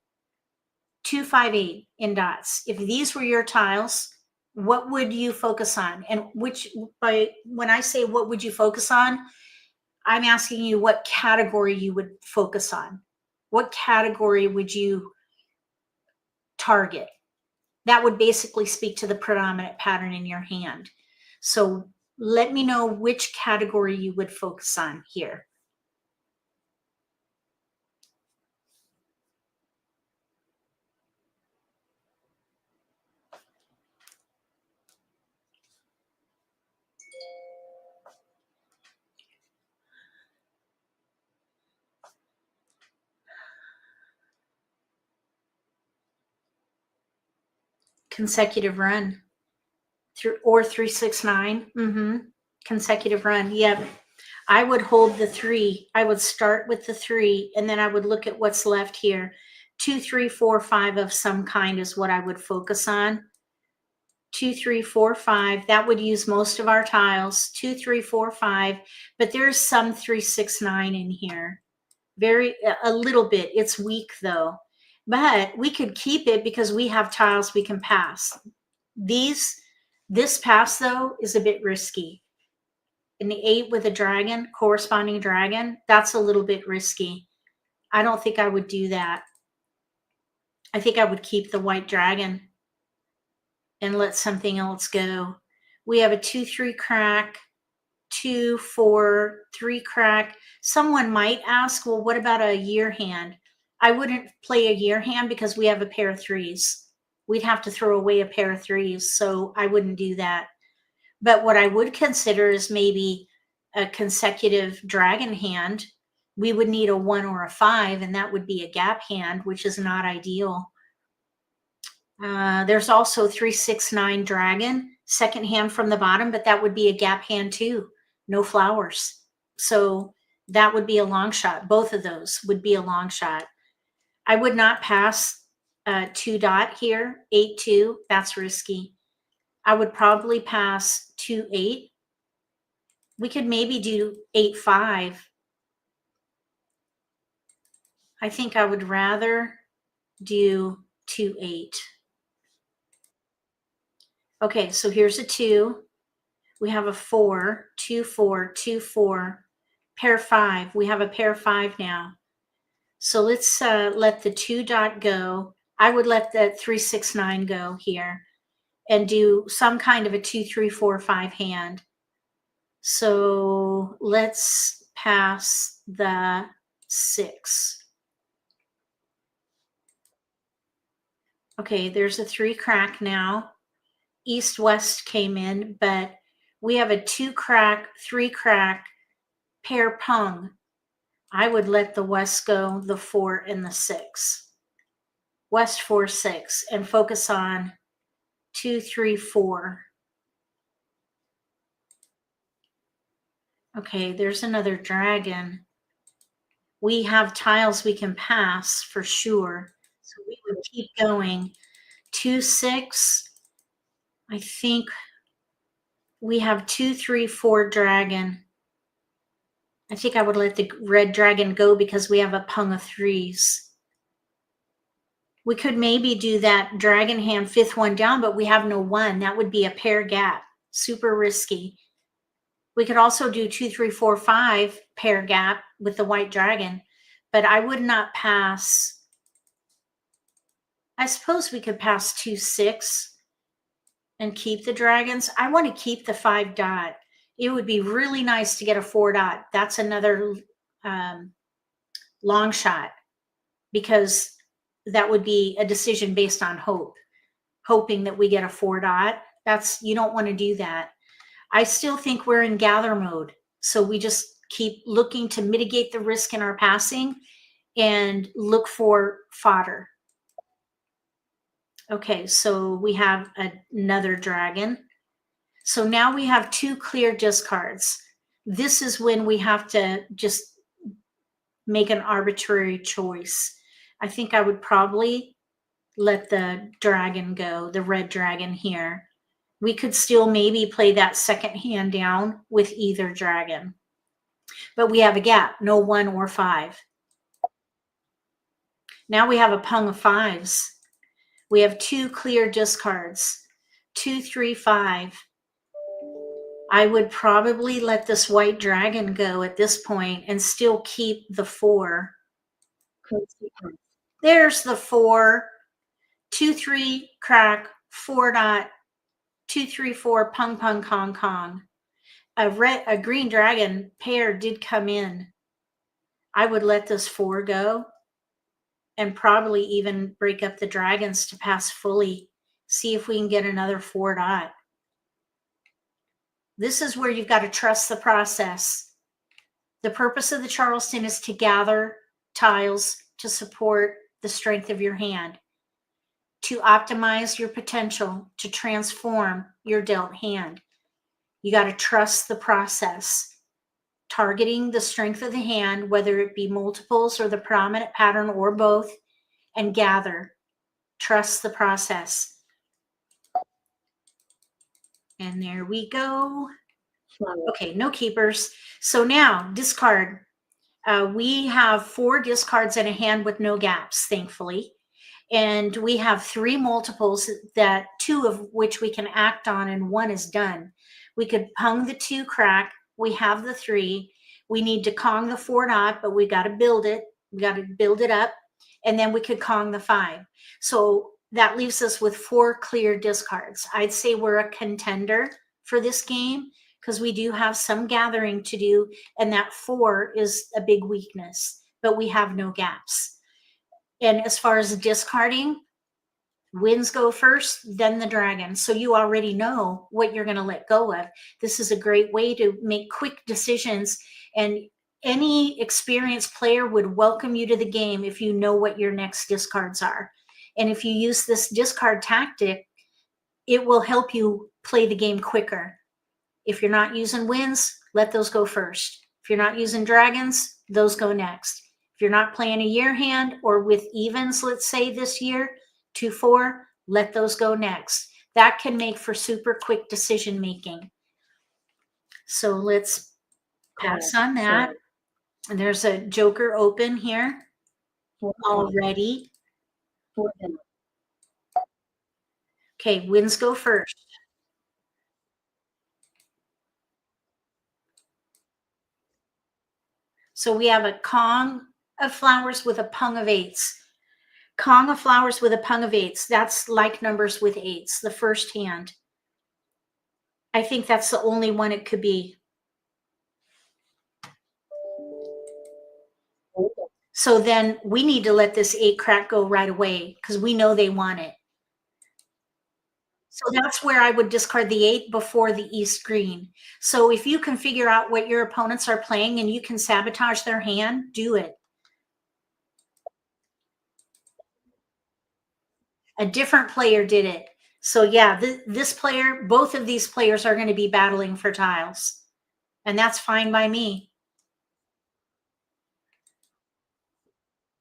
2, 5, 8 in dots. If these were your tiles, what would you focus on? And when I say what would you focus on, I'm asking you what category you would focus on. What category would you target? That would basically speak to the predominant pattern in your hand. So let me know which category you would focus on here. Consecutive run or 3, 6, 9. Consecutive run. Yep. I would hold the 3. I would start with the 3 and then I would look at what's left here. 2, 3, 4, 5 of some kind is what I would focus on. 2, 3, 4, 5. That would use most of our tiles. 2, 3, 4, 5. But there's some 3, 6, 9 in here. A little bit. It's weak though. But we could keep it because we have tiles we can pass. This pass though is a bit risky. And the 8 with a dragon, corresponding dragon, that's a little bit risky. I don't think I would do that. I think I would keep the white dragon and let something else go. We have a 2, 3 crack, 2, 4, 3 crack. Someone might ask, well, what about a year hand? I wouldn't play a year hand because we have a pair of 3s. We'd have to throw away a pair of 3s, so I wouldn't do that. But what I would consider is maybe a consecutive dragon hand. We would need a 1 or a 5, and that would be a gap hand, which is not ideal. There's also 3, 6, 9 dragon, second hand from the bottom, but that would be a gap hand too. No flowers. So that would be a long shot. Both of those would be a long shot. I would not pass 2 dot here, 8, 2. That's risky. I would probably pass 2, 8. We could maybe do 8, 5. I think I would rather do 2, 8. Okay, so here's a 2. We have a 4, 2, 4, 2, 4, pair 5. We have a pair 5 now. So let's let the 2 dot go. I would let the 3, 6, 9 go here and do some kind of a 2, 3, 4, 5 hand. So let's pass the 6. Okay, there's a 3 crack now. East west came in, but we have a 2 crack, 3 crack, pair pung. I would let the west go, the 4 and the 6. West 4, 6, and focus on 2, 3, 4. Okay, there's another dragon. We have tiles we can pass for sure. So we would keep going. 2, 6. I think we have 2, 3, 4 dragon. I think I would let the red dragon go because we have a pung of 3s. We could maybe do that dragon hand 5th one down, but we have no 1. That would be a pair gap. Super risky. We could also do 2, 3, 4, 5 pair gap with the white dragon, but I would not pass. I suppose we could pass 2, 6 and keep the dragons. I want to keep the 5 dot. It would be really nice to get a 4 dot. That's another long shot because that would be a decision based on hope, hoping that we get a 4 dot. You don't want to do that. I still think we're in gather mode. So we just keep looking to mitigate the risk in our passing and look for fodder. Okay, so we have another dragon. So now we have 2 clear discards. This is when we have to just make an arbitrary choice. I think I would probably let the dragon go, the red dragon here. We could still maybe play that second hand down with either dragon. But we have a gap, no 1 or 5. Now we have a pung of 5s. We have 2 clear discards, 2, 3, 5. I would probably let this white dragon go at this point and still keep the 4. There's the 4, 2, 3, crack, 4 dot, 2, 3, 4, pung, pung, kong, kong. A green dragon pair did come in. I would let this 4 go and probably even break up the dragons to pass fully. See if we can get another 4 dot. This is where you've got to trust the process. The purpose of the Charleston is to gather tiles to support the strength of your hand, to optimize your potential, to transform your dealt hand. You got to trust the process, targeting the strength of the hand, whether it be multiples or the predominant pattern or both, and gather. Trust the process. And there we go. Okay, no keepers. So now discard. We have 4 discards in a hand with no gaps, thankfully. And we have 3 multiples that 2 of which we can act on and 1 is done. We could pung the 2 crack. We have the 3. We need to Kong the 4 dot, but we got to build it. We got to build it up. And then we could Kong the 5. So that leaves us with 4 clear discards. I'd say we're a contender for this game because we do have some gathering to do. And that 4 is a big weakness, but we have no gaps. And as far as discarding, winds go first, then the dragon. So you already know what you're going to let go of. This is a great way to make quick decisions. And any experienced player would welcome you to the game if you know what your next discards are. And if you use this discard tactic, it will help you play the game quicker. If you're not using winds, let those go first. If you're not using dragons, those go next. If you're not playing a year hand or with evens, let's say this year, 2, 4, let those go next. That can make for super quick decision making. So let's pass on that. And there's a joker open here already. Okay, winds go first. So we have a Kong, of flowers with a pung of eights. Kong of flowers with a pung of eights. That's like numbers with eights, the first hand. I think that's the only one it could be. So then we need to let this 8 crack go right away because we know they want it. So that's where I would discard the 8 before the East green. So if you can figure out what your opponents are playing and you can sabotage their hand, do it. A different player did it. So yeah, this player, both of these players are going to be battling for tiles. And that's fine by me.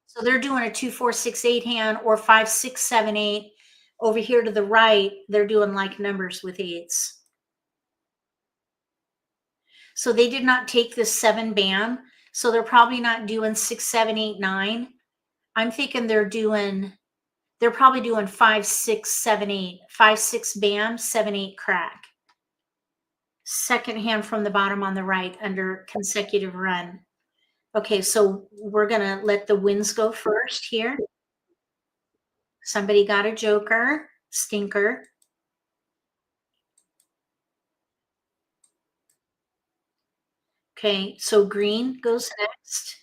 So they're doing a 2, 4, 6, 8 hand or 5, 6, 7, 8. Over here to the right, they're doing like numbers with eights. So they did not take this 7 bam. So they're probably not doing 6, 7, 8, 9. I'm thinking they're probably doing 5, 6, 7, 8. 5, 6 bam, 7, 8 crack. Second hand from the bottom on the right under consecutive run. Okay, so we're going to let the wins go first here. Somebody got a joker, stinker. Okay, so green goes next.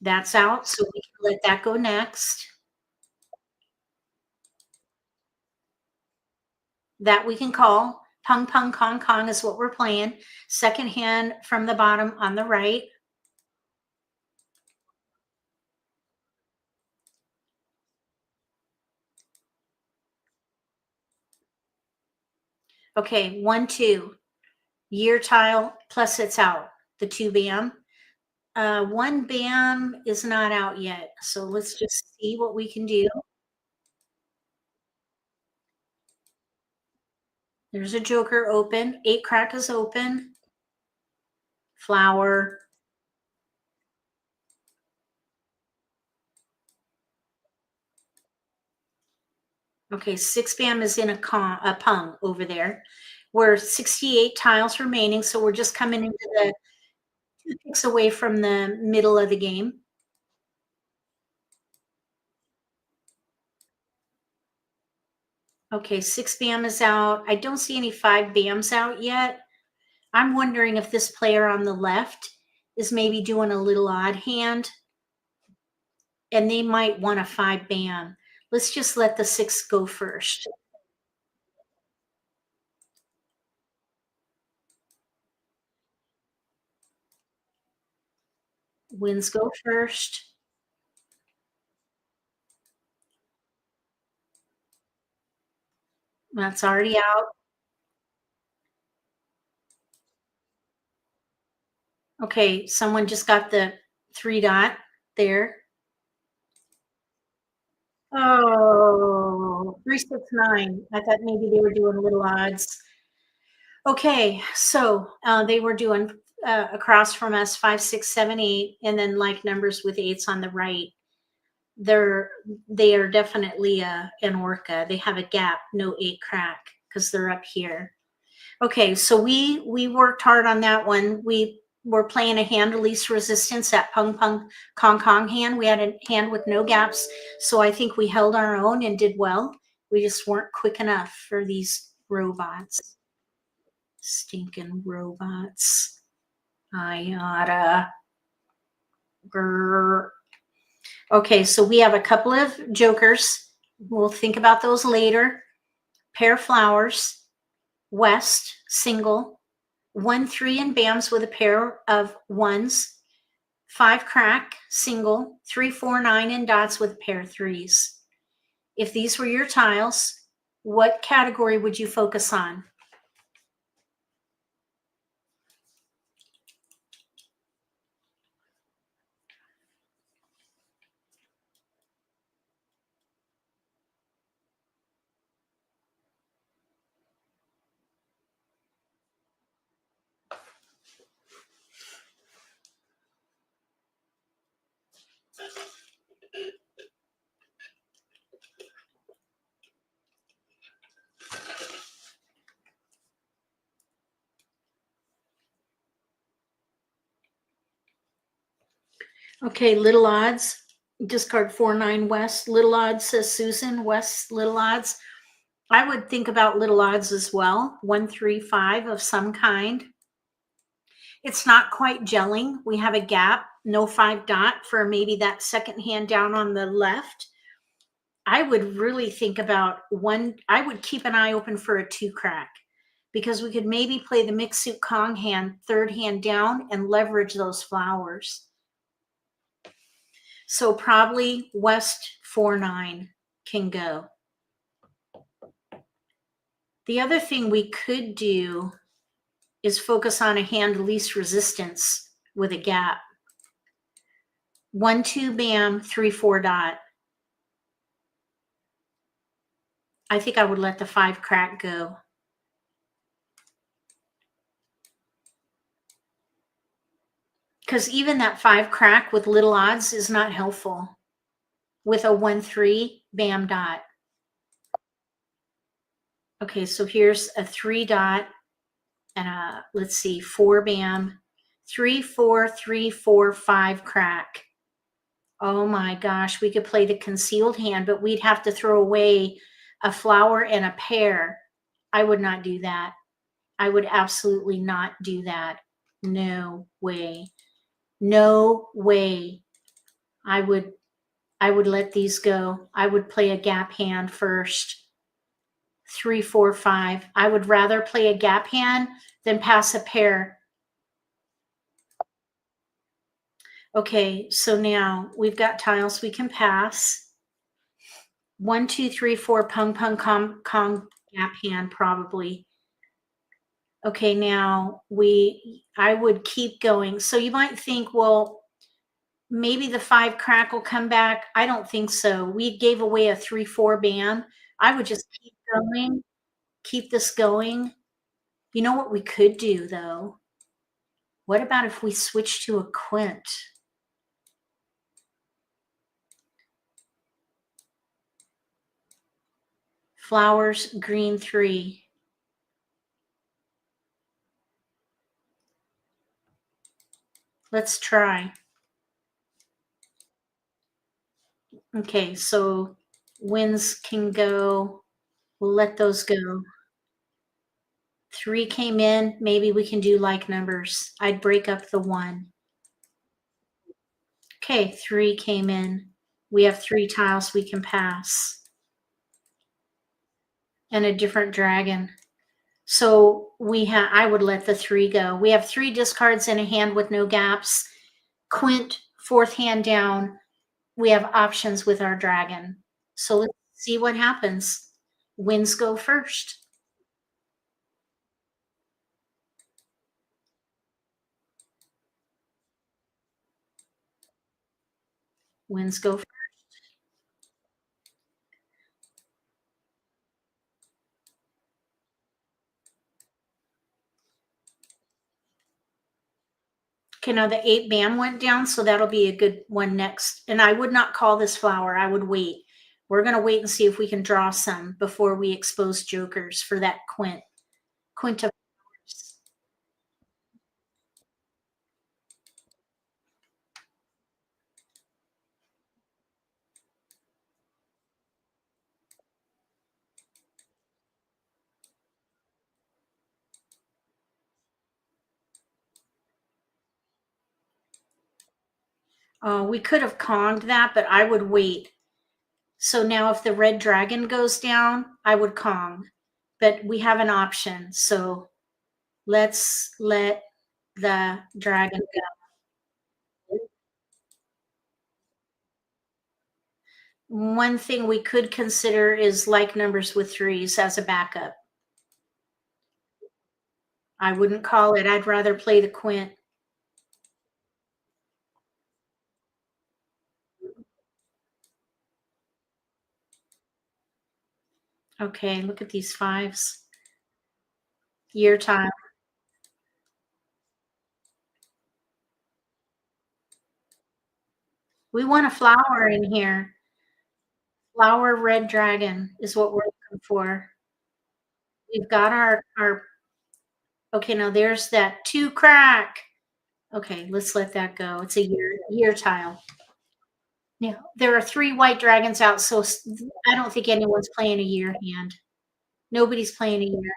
That's out, so we can let that go next. That we can call. Pung, pung, kong, kong is what we're playing. Second hand from the bottom on the right. Okay, 1, 2. Year tile plus it's out. The 2 bam. 1 bam is not out yet. So let's just see what we can do. There's a joker open. 8 crack is open. Flower. Okay, 6 bam is in a pung over there. We're 68 tiles remaining, so we're just coming into the 2 picks away from the middle of the game. Okay, 6 bam is out. I don't see any 5 bams out yet. I'm wondering if this player on the left is maybe doing a little odd hand, and they might want a 5 bam. Let's just let the 6 go first. Wins go first. That's already out. Okay, someone just got the 3 dot there. Oh, 3, 6, 9. I thought maybe they were doing little odds. Okay, so they were doing across from us 5, 6, 7, 8, and then like numbers with 8s on the right. They are definitely an orca. They have a gap, no 8 crack, because they're up here. Okay, so we worked hard on that one. We were playing a hand of least resistance, that pung pung kong kong hand. We had a hand with no gaps, so I think we held our own and did well. We just weren't quick enough for these robots. Stinking robots. I oughta. Grr. Okay, so we have a couple of jokers. We'll think about those later. Pair flowers, west, single, 1, 3 in bams with a pair of 1s, 5 crack, single, 3, 4, 9 in dots with a pair of 3s. If these were your tiles, what category would you focus on? Okay, little odds. Discard 4-9 West. Little odds, says Susan. West, little odds. I would think about little odds as well. 1-3-5 of some kind. It's not quite gelling. We have a gap, no 5 dot for maybe that second hand down on the left. I would really think about one. I would keep an eye open for a 2 crack, because we could maybe play the mixed suit Kong hand, third hand down, and leverage those flowers. So probably West 4-9 can go. The other thing we could do is focus on a hand least resistance with a gap. 1-2 bam, 3-4 dot. I think I would let the 5 crack go. Because even that 5 crack with little odds is not helpful with a 1-3 bam dot. Okay, so here's a 3 dot and a, let's see, 4 bam, 3-4, 3-4, 5 crack. Oh my gosh, we could play the concealed hand, but we'd have to throw away a flower and a pair. I would not do that. I would absolutely not do that. No way. No way. I would let these go. I would play a gap hand first. 3-4 5. I would rather play a gap hand than pass a pair. Okay, so now we've got tiles we can pass. 1 2 3 4 pung pung Kong gap hand probably. Okay, now I would keep going. So you might think, well, maybe the 5 crack will come back. I don't think so. We gave away a 3-4 bam. I would just keep going, keep this going. You know what we could do though? What about if we switch to a quint? Flowers, green 3. Let's try. Okay, so winds can go. We'll let those go. 3 came in. Maybe we can do like numbers. I'd break up the 1. Okay, 3 came in. We have 3 tiles we can pass. And a different dragon. So I would let the 3 go. We have 3 discards in a hand with no gaps. Quint, 4th hand down. We have options with our dragon. So let's see what happens. Winds go first. Winds go first. Okay, now the 8 bam went down, so that'll be a good one next. And I would not call this flower. I would wait. We're going to wait and see if we can draw some before we expose jokers for that quint. Quint of flowers. We could have Konged that, but I would wait. So now if the red dragon goes down, I would Kong. But we have an option. So let's let the dragon go. One thing we could consider is like numbers with 3s as a backup. I wouldn't call it. I'd rather play the quint. Okay, look at these 5s. Year time. We want a flower in here. Flower red dragon is what we're looking for. We've got our okay, now there's that 2 crack. Okay, let's let that go. It's a year tile. Yeah, there are 3 white dragons out, so I don't think anyone's playing a year hand. Nobody's playing a year.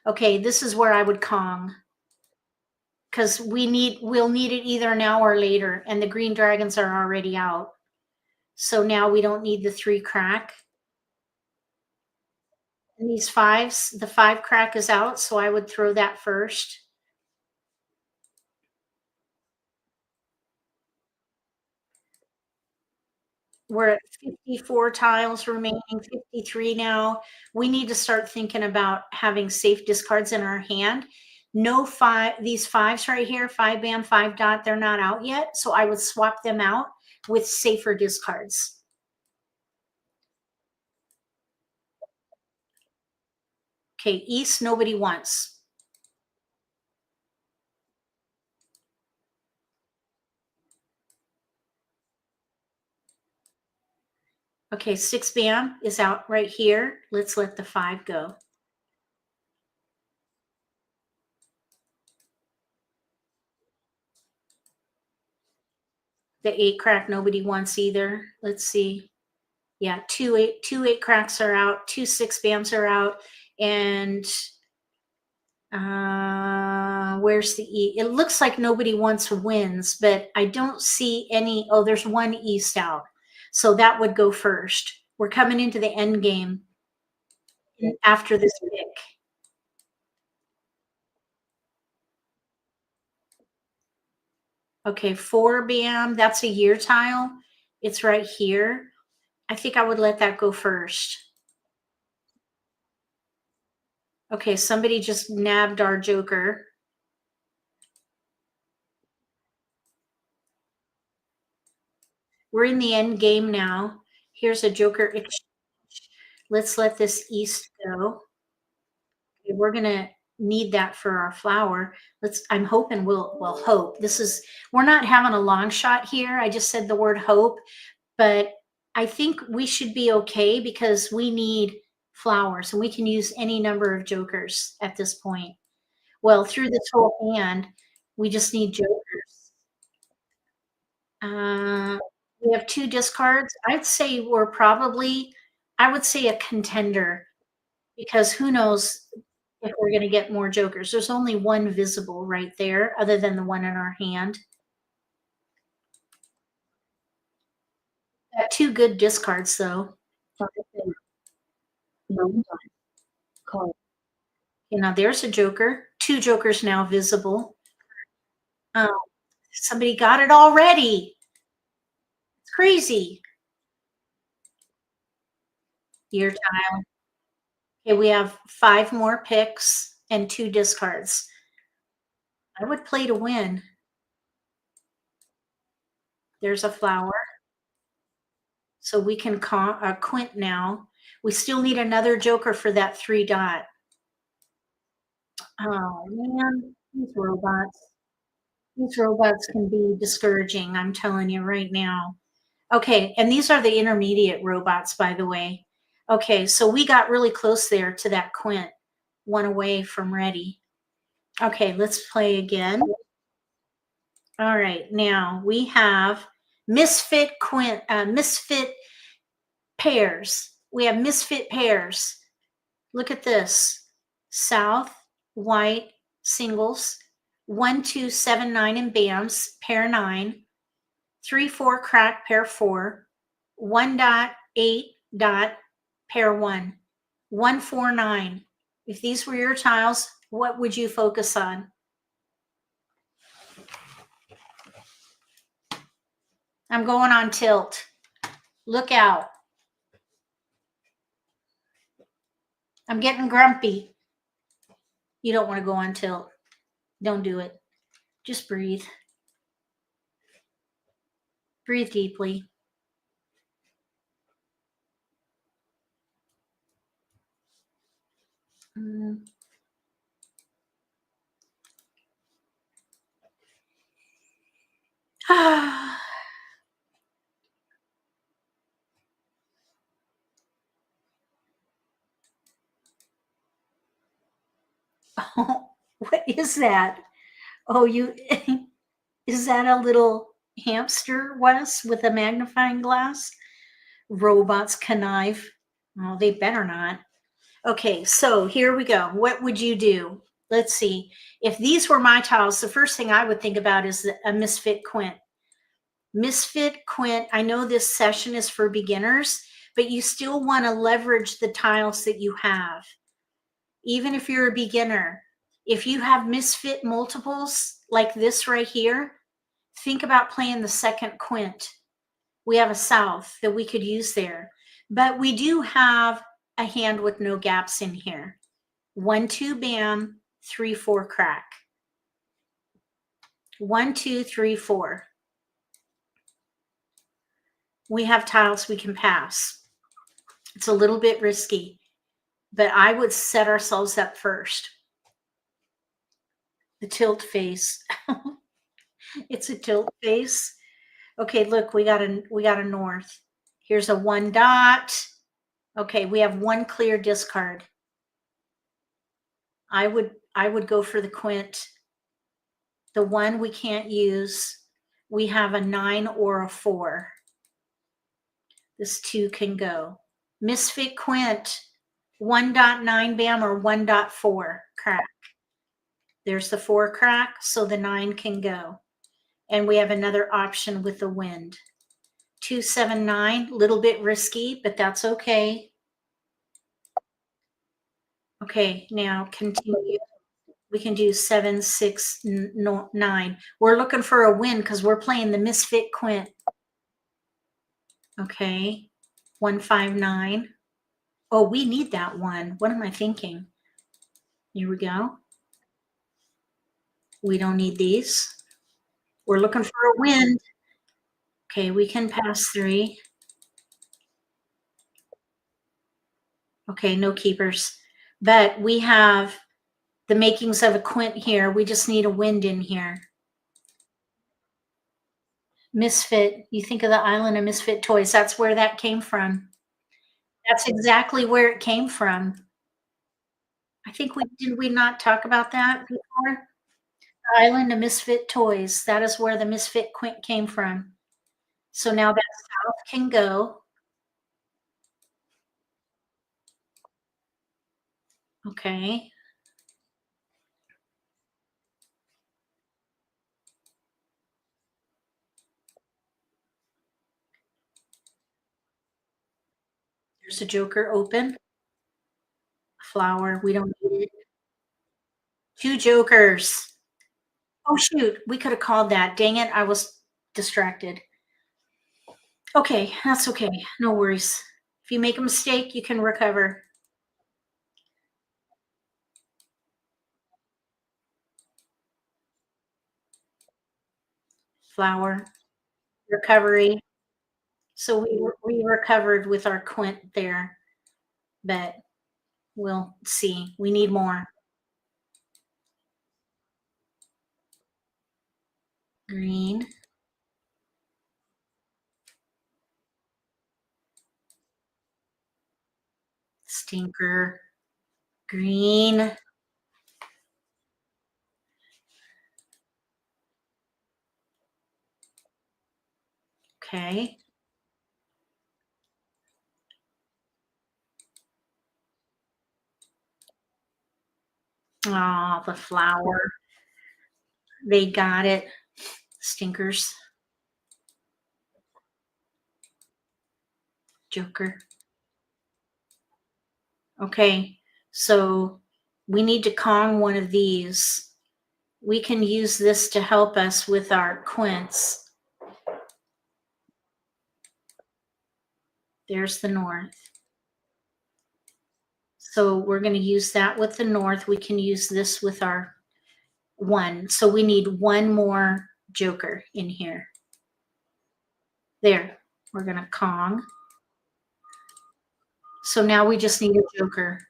Okay, this is where I would Kong, because we'll need it either now or later, and the green dragons are already out. So now we don't need the 3 crack. And these 5s, the 5 crack is out, so I would throw that first. We're at 54 tiles remaining, 53 now. We need to start thinking about having safe discards in our hand. No these 5s right here, 5 bam, 5 dot, they're not out yet. So I would swap them out with safer discards. Okay, east, nobody wants. Okay, 6 bam is out right here. Let's let the 5 go. The 8 crack, nobody wants either. Let's see. Yeah, 2 8 cracks are out, 2 6 bams are out, and where's the E? It looks like nobody wants wins, but I don't see any. Oh, there's 1 east out, so that would go first. We're coming into the end game after this pick. Okay, 4 bam, that's a year tile. It's right here. I think I would let that go first. Okay, somebody just nabbed our joker. We're in the end game now. Here's a joker exchange. Let's let this east go. Okay, we're gonna need that for our flower. I'm hoping we'll hope. We're not having a long shot here. I just said the word hope, but I think we should be okay because we need flowers and we can use any number of jokers at this point. Well, through this whole hand, we just need jokers. We have 2 discards. I'd say I would say a contender because who knows if we're going to get more jokers. There's only 1 visible right there other than the one in our hand. Got 2 good discards though. You know, there's a joker. 2 jokers now visible. Um, somebody got it already. It's crazy. Your time. Okay, we have 5 more picks and 2 discards. I would play to win. There's a flower. So we can quint now. We still need another joker for that 3 dot. Oh man, these robots. These robots can be discouraging, I'm telling you right now. Okay, and these are the intermediate robots, by the way. Okay, so we got really close there to that quint, 1 away from ready. Okay, let's play again. All right, now we have misfit pairs. We have misfit pairs. Look at this. South, white, singles, 1, 2, 7, 9 in bams, pair 9, 3, 4 crack, pair 4, 1 dot, 8 dot, pair 1, 1, 4, 9. If these were your tiles, what would you focus on? I'm going on tilt. Look out. I'm getting grumpy. You don't want to go on tilt. Don't do it. Just breathe. Breathe deeply. Ah. What is that? Oh, you is that a little hamster, Wes, with a magnifying glass? Robots connive. Oh, they better not. Okay, so here we go. What would you do? Let's see. If these were my tiles, the first thing I would think about is a misfit quint. Misfit quint, I know this session is for beginners, but you still want to leverage the tiles that you have. Even if you're a beginner, if you have misfit multiples like this right here, think about playing the second quint. We have a south that we could use there, but we do have a hand with no gaps in here. 1, 2, bam, 3, 4, crack. 1, 2, 3, 4. We have tiles we can pass. It's a little bit risky, but I would set ourselves up first. The tilt face. It's a tilt face. Okay, look, we got a north. Here's a 1 dot. Okay, we have 1 clear discard. I would go for the quint. The 1 we can't use. We have a 9 or a 4. This 2 can go. Misfit quint, 1.9 bam or 1.4 crack. There's the 4 crack, so the 9 can go. And we have another option with the wind. 2, 7, 9, little bit risky, but that's okay. Okay, now continue. We can do 7, 6, 9. We're looking for a win because we're playing the misfit quint. Okay, 1, 5, 9. Oh, we need that one. What am I thinking? Here we go. We don't need these. We're looking for a wind. Okay, we can pass 3. Okay, no keepers. But we have the makings of a quint here. We just need a wind in here. Misfit. You think of the island of misfit toys. That's where that came from. That's exactly where it came from. I think did we not talk about that before? The island of misfit toys. That is where the misfit quint came from. So now that south can go. Okay. There's a joker open. Flower. We don't need it. 2 jokers. Oh, shoot. We could have called that. Dang it. I was distracted. Okay. That's okay. No worries. If you make a mistake, you can recover. Flower. Recovery. So we recovered with our quint there, but we'll see. We need more. Green. Stinker. Green. Okay. Oh, the flower. They got it. Stinkers. Joker. Okay. So we need to Kong one of these. We can use this to help us with our quints. There's the north. So we're going to use that with the north. We can use this with our 1. So we need 1 more joker in here. There. We're going to Kong. So now we just need a joker.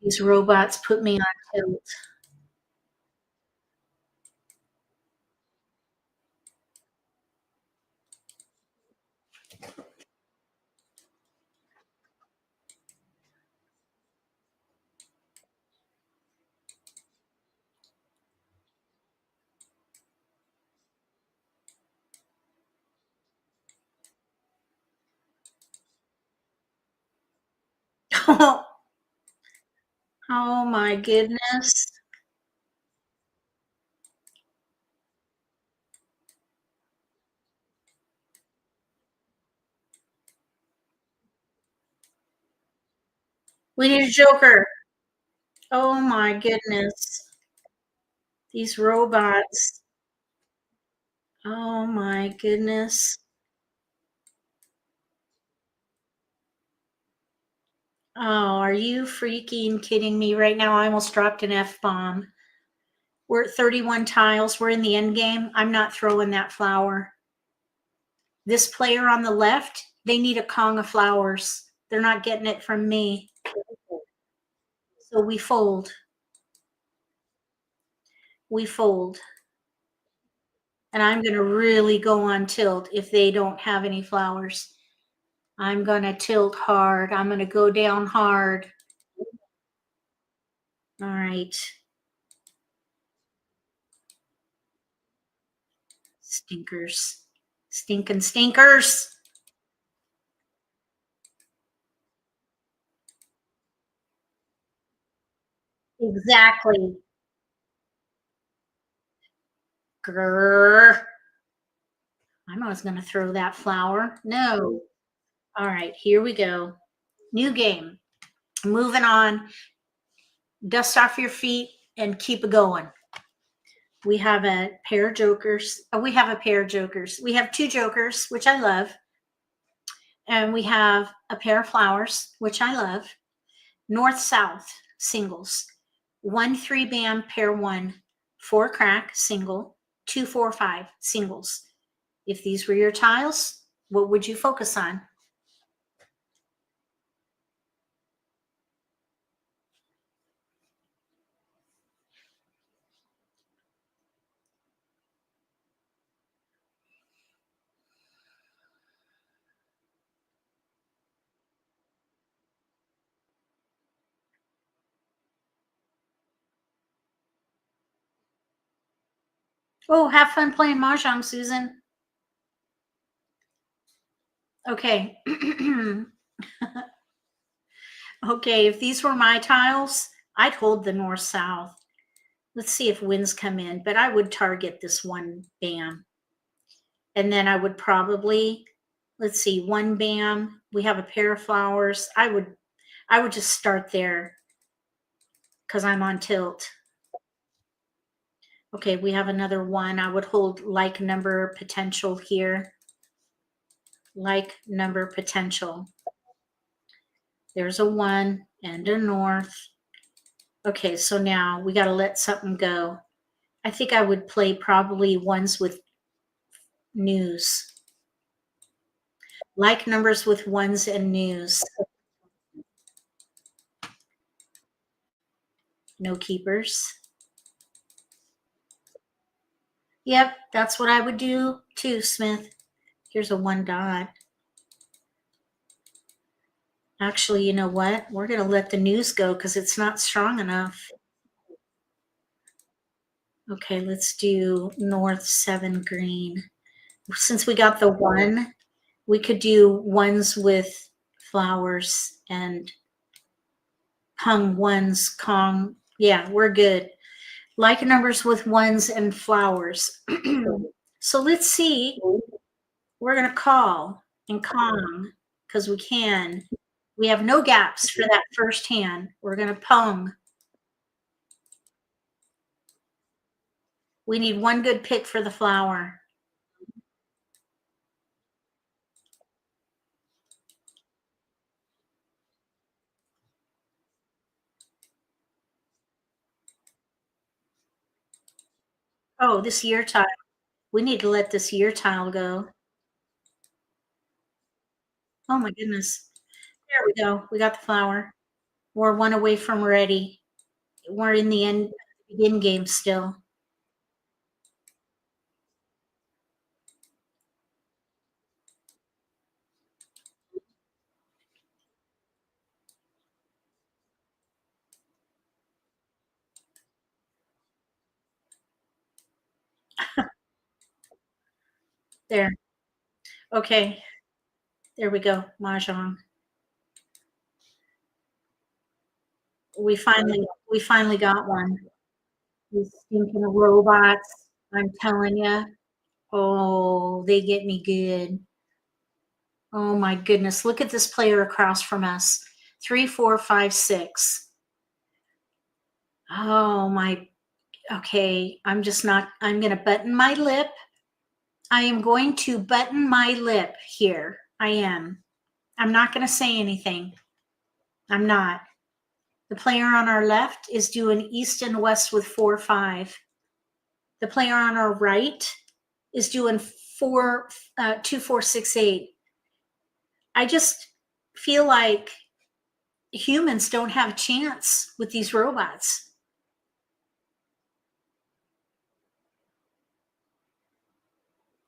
These robots put me on tilt. Oh my goodness. We need a joker. Oh my goodness. These robots. Oh my goodness. Oh, are you freaking kidding me right now? I almost dropped an F bomb. We're at 31 tiles. We're in the end game. I'm not throwing that flower. This player on the left, they need a Kong of flowers. They're not getting it from me. So we fold. We fold. And I'm going to really go on tilt if they don't have any flowers. I'm going to tilt hard. I'm going to go down hard. All right. Stinkers. Stinking stinkers. Exactly. Grrr. I was going to throw that flower. No. All right, here we go. New game. Moving on. Dust off your feet and keep it going. We have a pair of jokers. Oh, we have a pair of jokers. We have two jokers, which I love. And we have a pair of flowers, which I love. North South singles. 1 3 bam pair 1, 4 crack single, 2 4 5 singles. If these were your tiles, what would you focus on? Oh, have fun playing Mahjong, Susan. Okay. Okay, if these were my tiles, I'd hold the north south. Let's see if winds come in, but I would target this 1 bam. And then I would probably, let's see, 1 bam. We have a pair of flowers. I would just start there because I'm on tilt. Okay, we have another 1. I would hold like number potential here. Like number potential. There's a 1 and a north. Okay, so now we got to let something go. I think I would play probably ones with news. Like numbers with ones and news. No keepers. Yep, that's what I would do too, Smith. Here's a 1 dot. Actually, you know what? We're going to let the news go because it's not strong enough. Okay, let's do north 7 green. Since we got the 1, we could do ones with flowers and hung ones, Kong. Yeah, we're good. Like numbers with ones and flowers. So let's see. We're going to call and Kong because we can. We have no gaps for that first hand. We're going to pong. We need 1 good pick for the flower. Oh, this year tile. We need to let this year tile go. Oh my goodness. There we go. We got the flower. We're 1 away from ready. We're in the end game still. There. Okay. There we go. Mah Jongg. We finally got one. These stinking robots, I'm telling you. Oh, they get me good. Oh my goodness. Look at this player across from us. 3, 4, 5, 6. Oh my. Okay. I'm going to button my lip. I am going to button my lip here. I am. I'm not going to say anything. I'm not. The player on our left is doing east and west with 4, 5. The player on our right is doing 2, 4, 6, 8. I just feel like humans don't have a chance with these robots.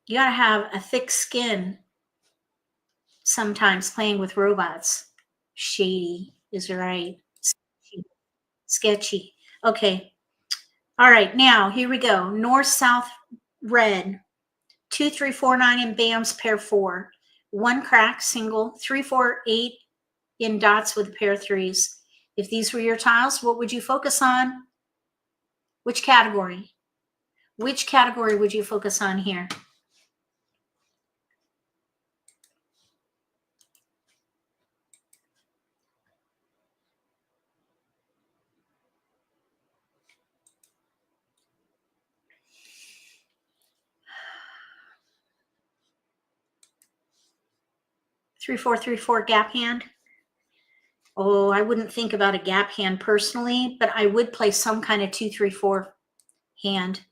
You got to have a thick skin sometimes playing with robots. Shady is right. Sketchy. Okay. All right. Now, here we go. North, south, red. 2, 3, 4, 9 in BAMs, pair 4. 1 crack, single. 3, 4, 8 in dots with a pair of 3s. If these were your tiles, what would you focus on? Which category? Which category would you focus on here? Three, 4, 3, 4 gap hand. Oh, I wouldn't think about a gap hand personally, but I would play some kind of 2, 3, 4 hand.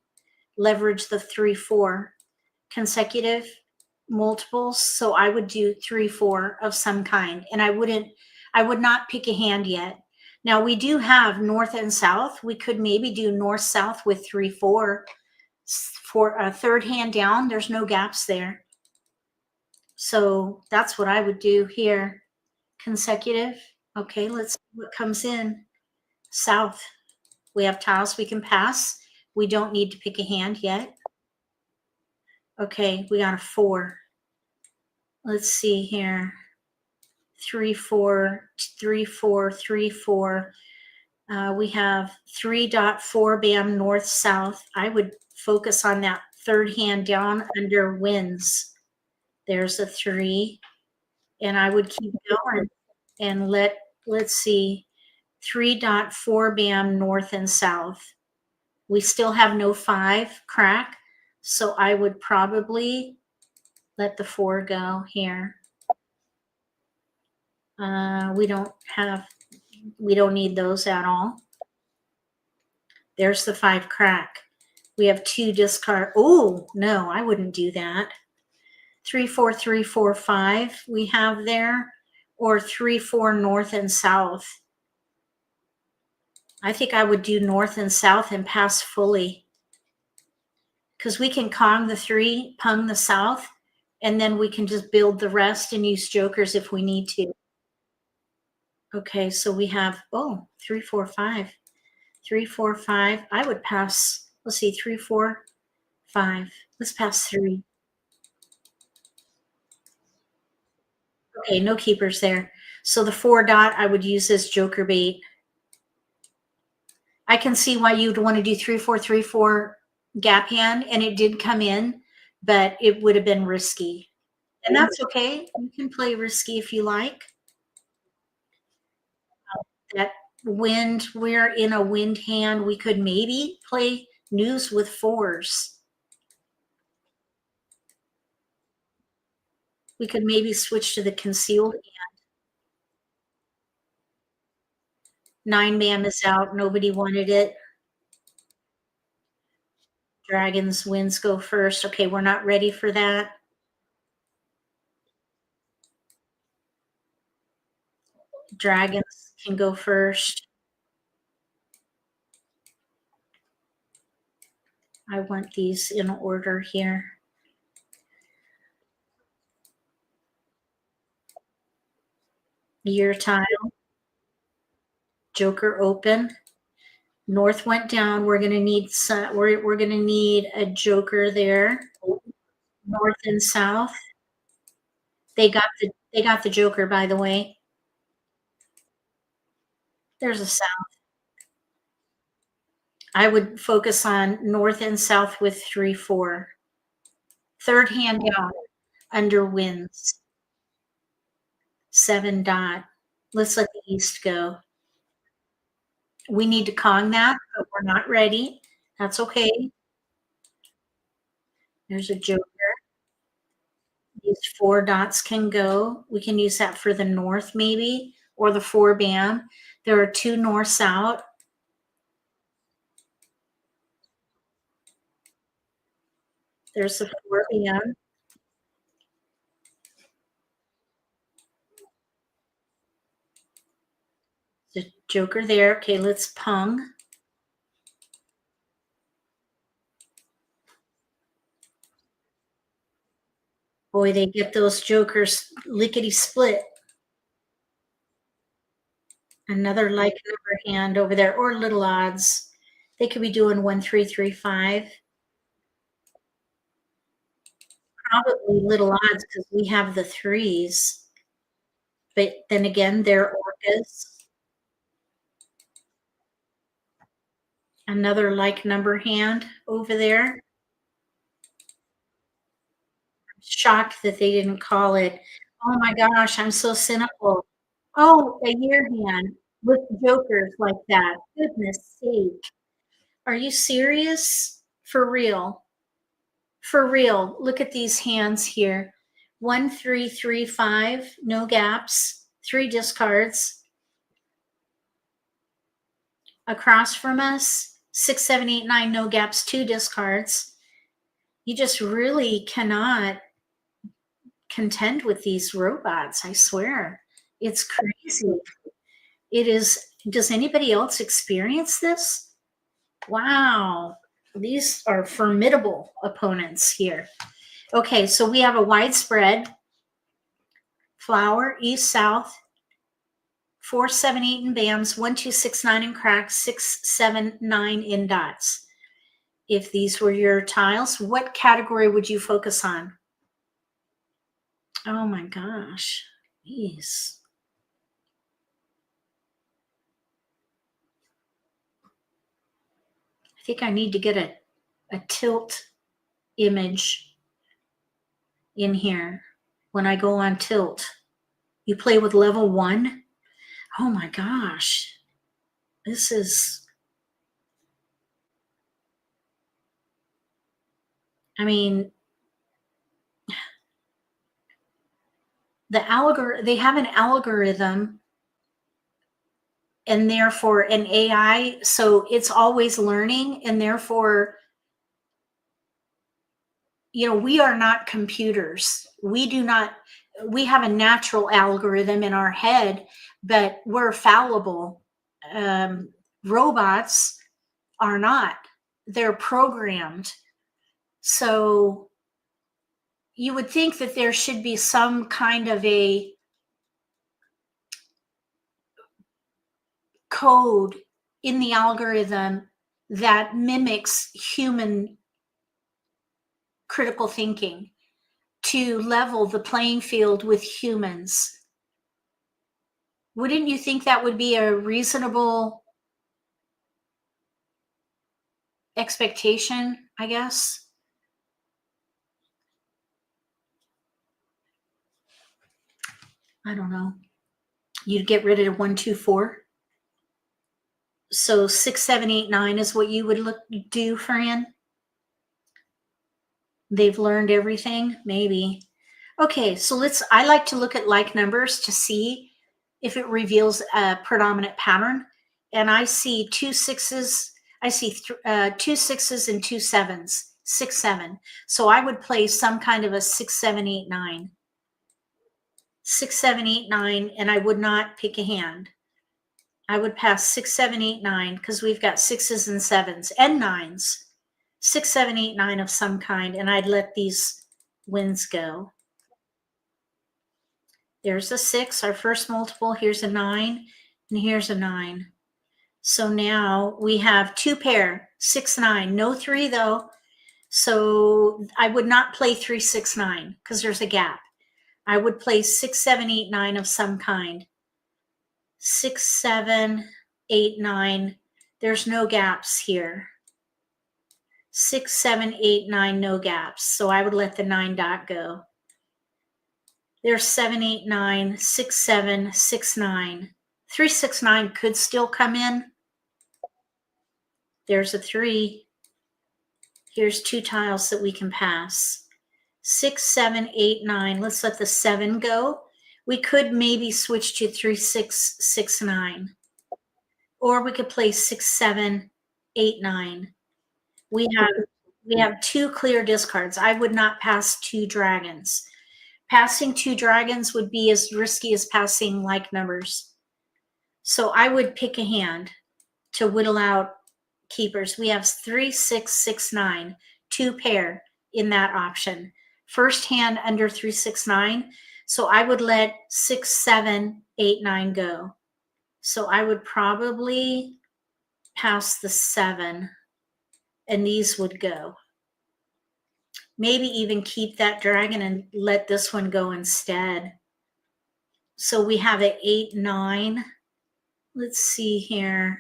Leverage the 3, 4 consecutive multiples. So I would do 3, 4 of some kind, and I would not pick a hand yet. Now we do have north and south. We could maybe do north south with 3, 4 for a third hand down. There's no gaps there. So that's what I would do here. Consecutive. Okay, let's see what comes in. South. We have tiles we can pass. We don't need to pick a hand yet. Okay, we got a 4. Let's see here. 3, 4, 3, 4, 3, 4. We have 3.4 BAM north, south. I would focus on that third hand down under wins. There's a 3. And I would keep going and let's see, 3.4 BAM north and south. We still have no 5 crack. So I would probably let the 4 go here. We don't need those at all. There's the 5 crack. We have 2 discard. Oh, no, I wouldn't do that. 3, 4, 3, 4, 5 we have there, or 3, 4 north and south. I think I would do north and south and pass fully, because we can Kong the 3, pung the south, and then we can just build the rest and use jokers if we need to. Okay, so we have, 3, 4, 5. 3, 4, 5. I would pass, let's see, 3, 4, 5. Let's pass 3. Okay, no keepers there. So the 4 dot I would use as joker bait. I can see why you'd want to do 3, 4, 3, 4 gap hand, and it did come in, but it would have been risky. And that's okay. You can play risky if you like. That wind, we're in a wind hand. We could maybe play news with 4s. We could maybe switch to the concealed hand. 9 BAM is out. Nobody wanted it. Dragons winds go first. Okay, we're not ready for that. Dragons can go first. I want these in order here. Year tile. Joker open. North went down. We're gonna need we're gonna need a joker there. North and south. They got the joker, by the way. There's a south. I would focus on north and south with 3, 4. Third hand down, under winds, 7 dot. Let's let the east go. We need to Kong that, but we're not ready. That's okay. There's a joker. These 4 dots can go. We can use that for the north maybe, or the 4 band. There are 2 norths out. There's the 4 band. The joker there. Okay, let's pung. Boy, they get those jokers lickety split. Another like number hand over there, or little odds. They could be doing 1, 3, 3, 5. Probably little odds because we have the 3s. But then again, they're orcas. Another like number hand over there. Shocked that they didn't call it. Oh my gosh, I'm so cynical. Oh, a year hand with jokers like that. Goodness sake. Are you serious? For real? For real. Look at these hands here. 1, 3, 3, 5, no gaps, 3 discards. Across from us, 6, 7, 8, 9, no gaps, 2 discards. You just really cannot contend with these robots, I swear. It's crazy. It is. Does anybody else experience this? Wow. These are formidable opponents here. Okay, so we have a widespread flower, east, south, 4, 7, 8 in bands, 1, 2, 6, 9 in cracks, 6, 7, 9 in dots. If these were your tiles, what category would you focus on? Oh my gosh. Jeez. I think I need to get a tilt image in here when I go on tilt. You play with level 1? Oh my gosh. This is, I mean, they have an algorithm and therefore an AI, so it's always learning, and therefore, we are not computers. We have a natural algorithm in our head, but we're fallible. Robots are not. They're programmed. So you would think that there should be some kind of a code in the algorithm that mimics human critical thinking to level the playing field with humans. Wouldn't you think that would be a reasonable expectation, I guess? I don't know. You'd get rid of 1, 2, 4. So 6, 7, 8, 9 is what you would do, Fran? They've learned everything? Maybe. Okay, so I like to look at like numbers to see if it reveals a predominant pattern. And I see 2 6s. I see 2 6s and 2 7s. 6, 7. So I would play some kind of a 6, 7, 8, 9. 6, 7, 8, 9, and I would not pick a hand. I would pass 6, 7, 8, 9 because we've got 6s and 7s and 9s. 6, 7, 8, 9 of some kind, and I'd let these wins go. There's a 6, our first multiple. Here's a 9, and here's a 9. So now we have 2 pair, 6, 9. No 3 though. So I would not play 3, 6, 9 because there's a gap. I would play 6, 7, 8, 9 of some kind. 6, 7. 8, 9. There's no gaps here. 6, 7, 8, 9, no gaps. So I would let the 9 dot go. There's 7, 8, 9, 6, 7, 6, 9. 3, 6, 9 could still come in. There's a 3. Here's 2 tiles that we can pass. 6, 7, 8, 9. Let's let the 7 go. We could maybe switch to 3, 6, 6, 9. Or we could play 6, 7, 8, 9. We have 2 clear discards. I would not pass 2 dragons. Passing 2 dragons would be as risky as passing like numbers. So I would pick a hand to whittle out keepers. We have 3, 6, 6, 9, 2 pair in that option. First hand under 3, 6, 9. So I would let 6, 7, 8, 9 go. So I would probably pass the 7 and these would go. Maybe even keep that dragon and let this one go instead. So we have an 8, 9. Let's see here.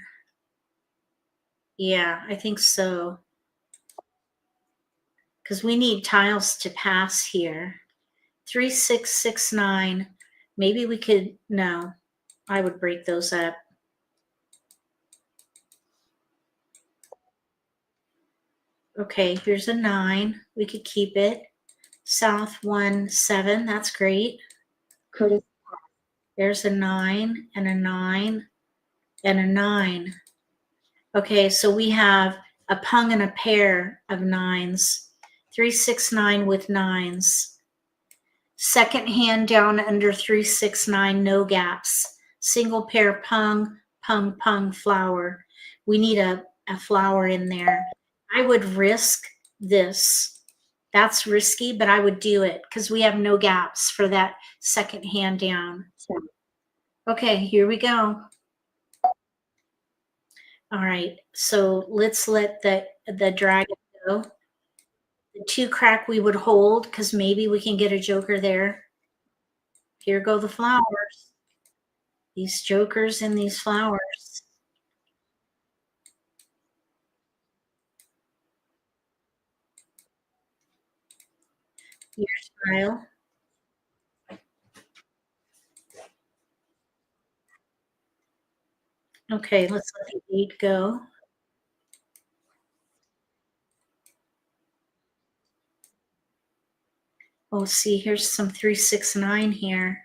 Yeah, I think so. Because we need tiles to pass here. 3, 6, 6, 9. Maybe we could, no, I would break those up. Okay, here's a 9. We could keep it. South 1, 7. That's great. There's a 9 and a 9 and a 9. Okay, so we have a pung and a pair of 9s. 3, 6, 9 with 9s. Second hand down under 3, 6, 9, no gaps. Single pair pung, pung, pung, flower. We need a flower in there. I would risk this. That's risky, but I would do it because we have no gaps for that second hand down. Okay, here we go. All right, so let's let the dragon go. The 2 crack we would hold because maybe we can get a joker there. Here go the flowers. These jokers and these flowers. Your smile. Okay, let's let the 8 go. Oh, see, here's some 3, 6, 9 here.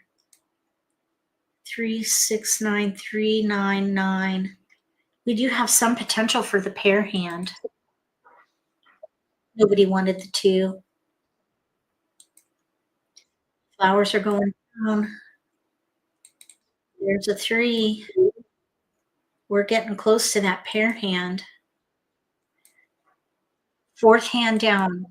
3, 6, 9, 3, 9, 9. We do have some potential for the pair hand. Nobody wanted the 2. Flowers are going down. There's a 3. We're getting close to that pair hand. 4th hand down.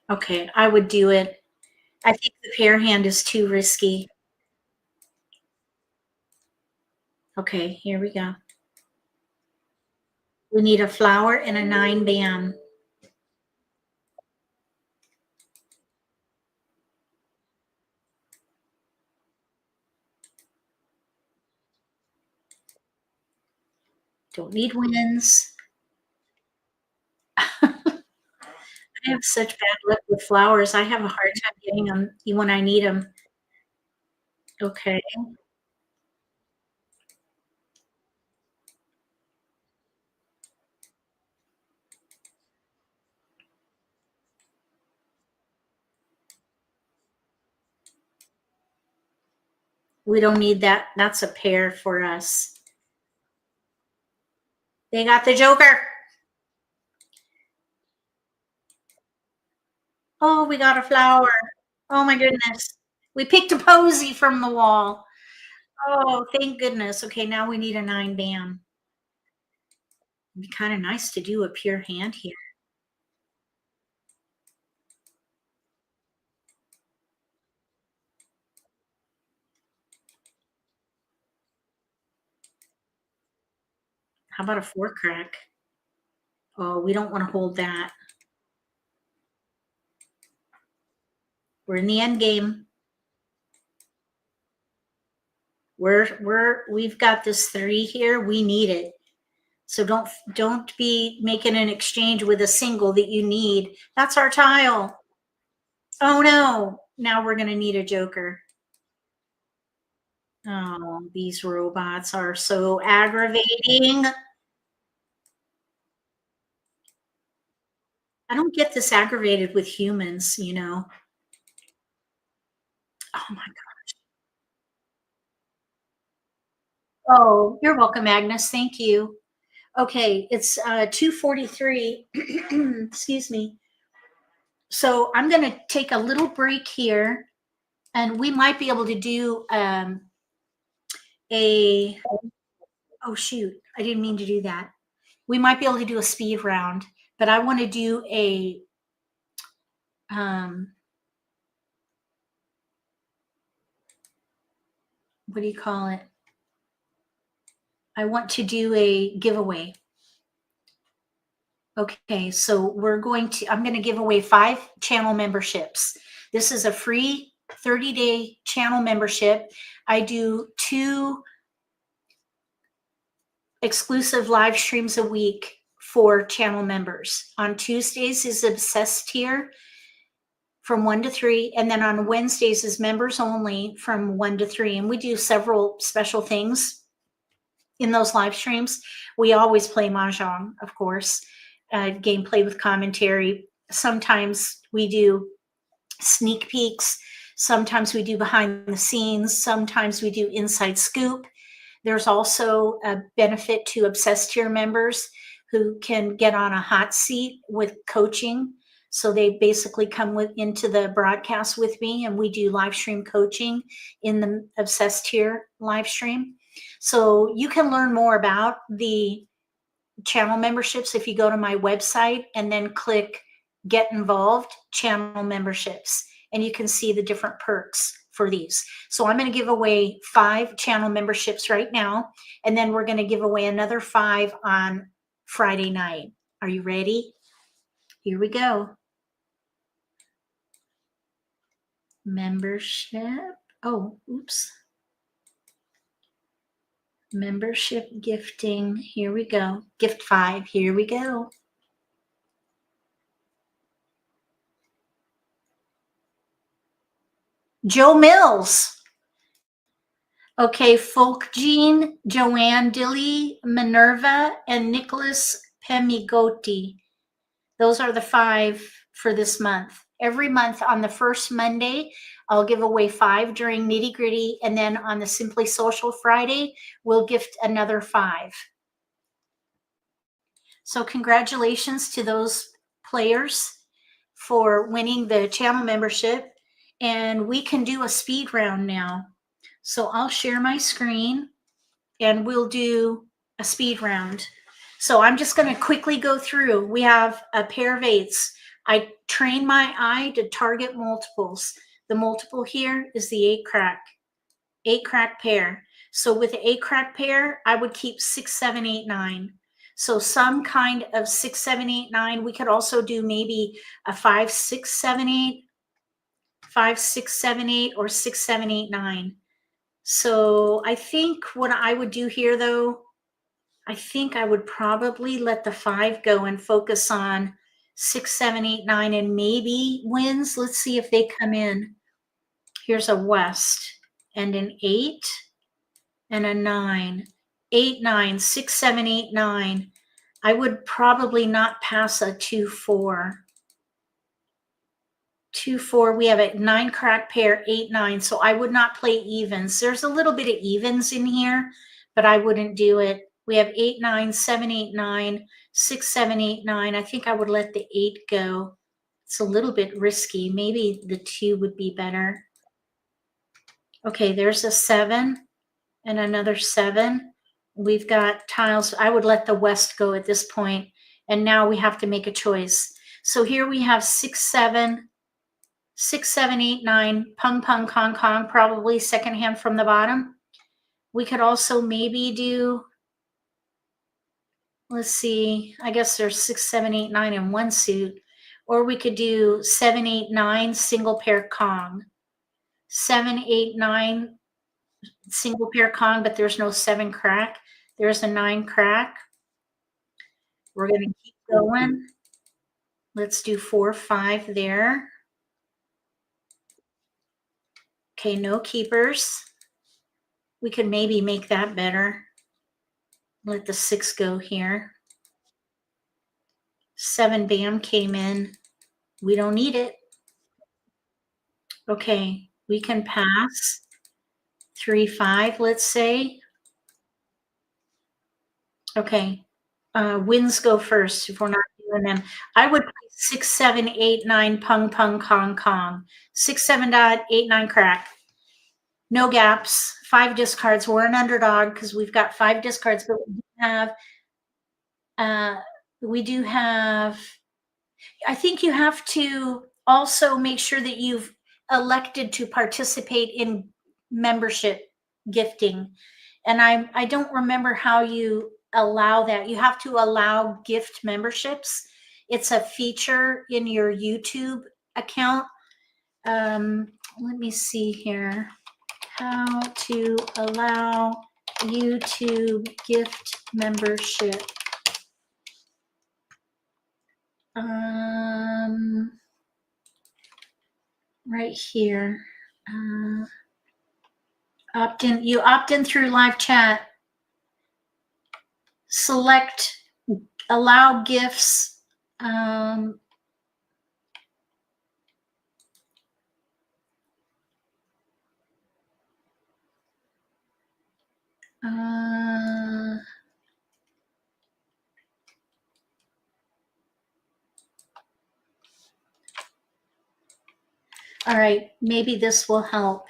Okay, I would do it. I think the pair hand is too risky. Okay, here we go. We need a flower and a 9 band. Don't need wins. I have such bad luck with flowers. I have a hard time getting them when I need them. Okay. We don't need that. That's a pair for us. They got the joker. Oh, we got a flower. Oh my goodness. We picked a posy from the wall. Oh, thank goodness. Okay, now we need a 9 band. It'd be kind of nice to do a pure hand here. How about a 4 crack? Oh, we don't want to hold that. We're in the end game. We've got this 3 here. We need it. So don't be making an exchange with a single that you need. That's our tile. Oh no. Now we're going to need a joker. Oh, these robots are so aggravating. I don't get this aggravated with humans, you know. Oh my God. Oh, you're welcome, Agnes. Thank you. Okay, it's 2:43. Excuse me. So I'm going to take a little break here, and we might be able to do a. Oh shoot! I didn't mean to do that. We might be able to do a speed round, but I want to do a. What do you call it? I want to do a giveaway. Okay, so I'm going to give away 5 channel memberships. This is a free 30-day channel membership. I do 2 exclusive live streams a week for channel members. On Tuesdays is Obsessed Tier from 1 to 3, and then on Wednesdays is members only from 1 to 3. And we do several special things in those live streams. We always play Mahjong, of course, gameplay with commentary. Sometimes we do sneak peeks. Sometimes we do behind the scenes. Sometimes we do inside scoop. There's also a benefit to Obsessed Tier members who can get on a hot seat with coaching. So they basically come into the broadcast with me, and we do live stream coaching in the Obsessed Tier live stream. So you can learn more about the channel memberships if you go to my website and then click Get Involved Channel Memberships, and you can see the different perks for these. So I'm going to give away 5 channel memberships right now, and then we're going to give away another 5 on Friday night. Are you ready? Here we go. Membership. Oh, oops. Membership gifting. Here we go. Gift 5. Here we go. Joe Mills. Okay, Folk Jean, Joanne Dilly, Minerva, and Nicholas Pemigotti. Those are the 5 for this month. Every month on the first Monday, I'll give away 5 during Nitty-Gritty, and then on the Simply Social Friday, we'll gift another 5. So congratulations to those players for winning the channel membership, and we can do a speed round now. So I'll share my screen and we'll do a speed round. So I'm just going to quickly go through. We have a pair of 8s. I train my eye to target multiples. The multiple here is the 8 crack pair. So with the 8 crack pair, I would keep 6, 7, 8, 9. So some kind of 6, 7, 8, 9. We could also do maybe a 5, 6, 7, 8, 5, 6, 7, 8, or 6, 7, 8, 9. So I think what I would do here, though, I think I would probably let the 5 go and focus on 6, 7, 8, 9, and maybe wins. Let's see if they come in. Here's a West and an 8 and a 9. 8, 9, 6, 7, 8, 9. I would probably not pass a 2, 4. 2, 4. We have a 9 crack pair, 8, 9. So I would not play evens. There's a little bit of evens in here, but I wouldn't do it. We have 8, 9, 7, 8, 9, 6, 7, 8, 9. I think I would let the 8 go. It's a little bit risky. Maybe the 2 would be better. Okay, there's a 7 and another 7. We've got tiles. I would let the West go at this point. And now we have to make a choice. So here we have 6, 7, 6, 7, 8, 9, pung, pung, kong, kong, probably second hand from the bottom. We could also maybe do let's see, I guess there's 6, 7, 8, 9 in one suit. Or we could do 7, 8, 9 single pair Kong. 7, 8, 9 single pair Kong, but there's no 7 crack. There's a 9 crack. We're going to keep going. Let's do 4, 5 there. Okay, no keepers. We could maybe make that better. Let the 6 go here. 7 bam came in. We don't need it. Okay, we can pass. 3, 5, let's say. Okay, wins go first if we're not doing them. I would play 6, 7, 8, 9, pung, pung, kong, kong. 6, 7 dot, 8, 9 crack. No gaps, 5 discards. We're an underdog because we've got 5 discards, but we do have, I think you have to also make sure that you've elected to participate in membership gifting. And I don't remember how you allow that. You have to allow gift memberships. It's a feature in your YouTube account. Let me see here. How to allow YouTube gift membership. Right here. Opt in. You opt in through live chat. Select allow gifts. All right, maybe this will help.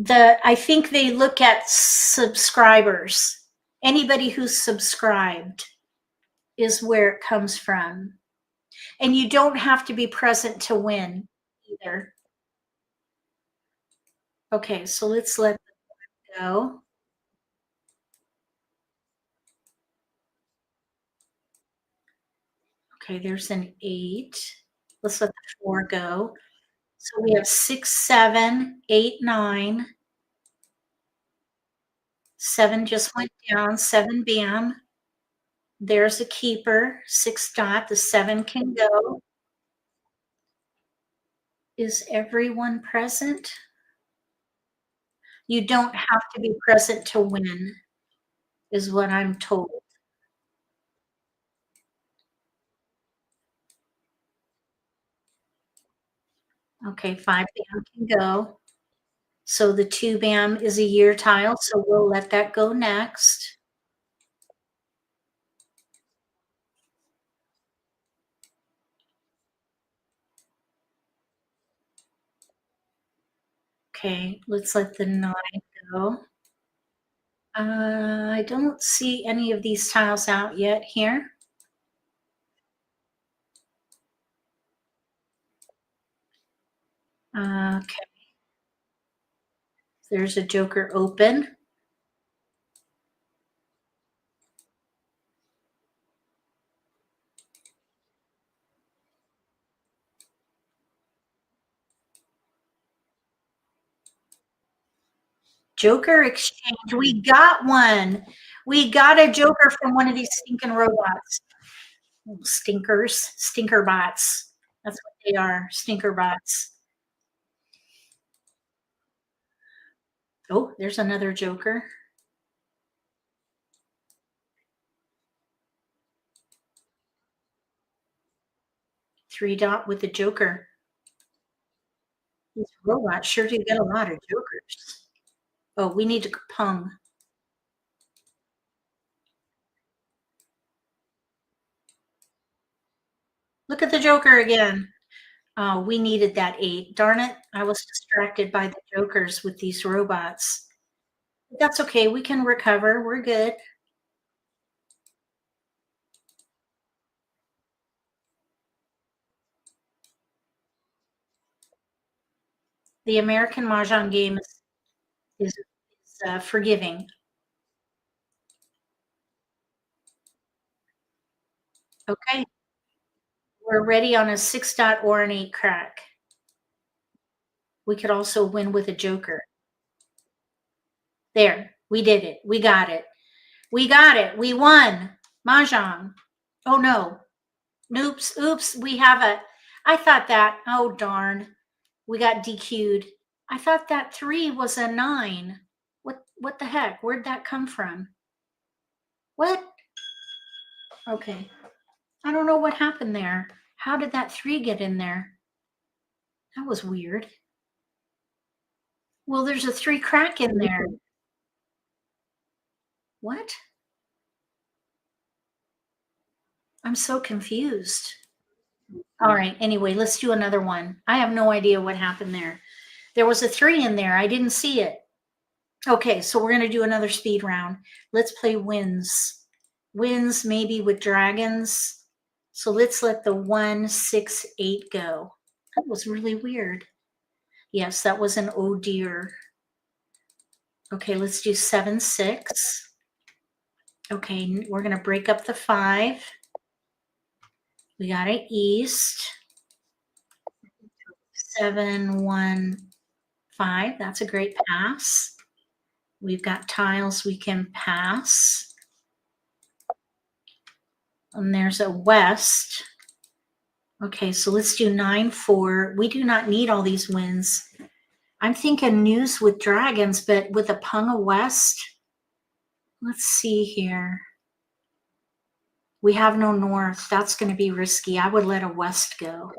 I think they look at subscribers. Anybody who's subscribed is where it comes from. And you don't have to be present to win either. Okay, so let's let it go. Okay, there's an 8. Let's let the 4 go. So we have 6, 7, 8, 9. 7 just went down, 7 bam. There's a keeper, 6 dot, the 7 can go. Is everyone present? You don't have to be present to win, is what I'm told. Okay, 5 bam can go. So the 2 bam is a year tile, so we'll let that go next. Okay, let's let the 9 go. I don't see any of these tiles out yet here. Okay. There's a joker open. Joker exchange. We got one. We got a joker from one of these stinking robots. Stinkers, stinker bots. That's what they are, stinker bots. Oh, there's another joker. Three dot with the joker. These robots sure do get a lot of jokers. Oh, we need to pung. Look at the joker again. Oh, we needed that 8. Darn it. I was distracted by the jokers with these robots. That's okay. We can recover. We're good. The American Mah Jongg game is forgiving. Okay, we're ready on a 6 dot or an 8 crack. We could also win with a joker. There, we did it. We got it. We got it. We won. Mahjong. Oh no. Oops, oops. We have a, I thought that, oh darn. We got DQ'd. I thought that 3 was a 9. What the heck? Where'd that come from? What? Okay. I don't know what happened there. How did that 3 get in there? That was weird. Well, there's a 3 crack in there. What? I'm so confused. All right. Anyway, let's do another one. I have no idea what happened there. There was a 3 in there. I didn't see it. Okay, so we're going to do another speed round. Let's play wins. Wins maybe with dragons. So let's let the 1, 6, 8 go. That was really weird. Yes, that was an oh dear. Okay, let's do 7, 6. Okay, we're going to break up the 5. We got an east. 7, 1, 5. That's a great pass. We've got tiles we can pass. And there's a west. Okay, so let's do 9, 4. We do not need all these wins. I'm thinking news with dragons, but with a Punga West. Let's see here. We have no north. That's going to be risky. I would let a west go.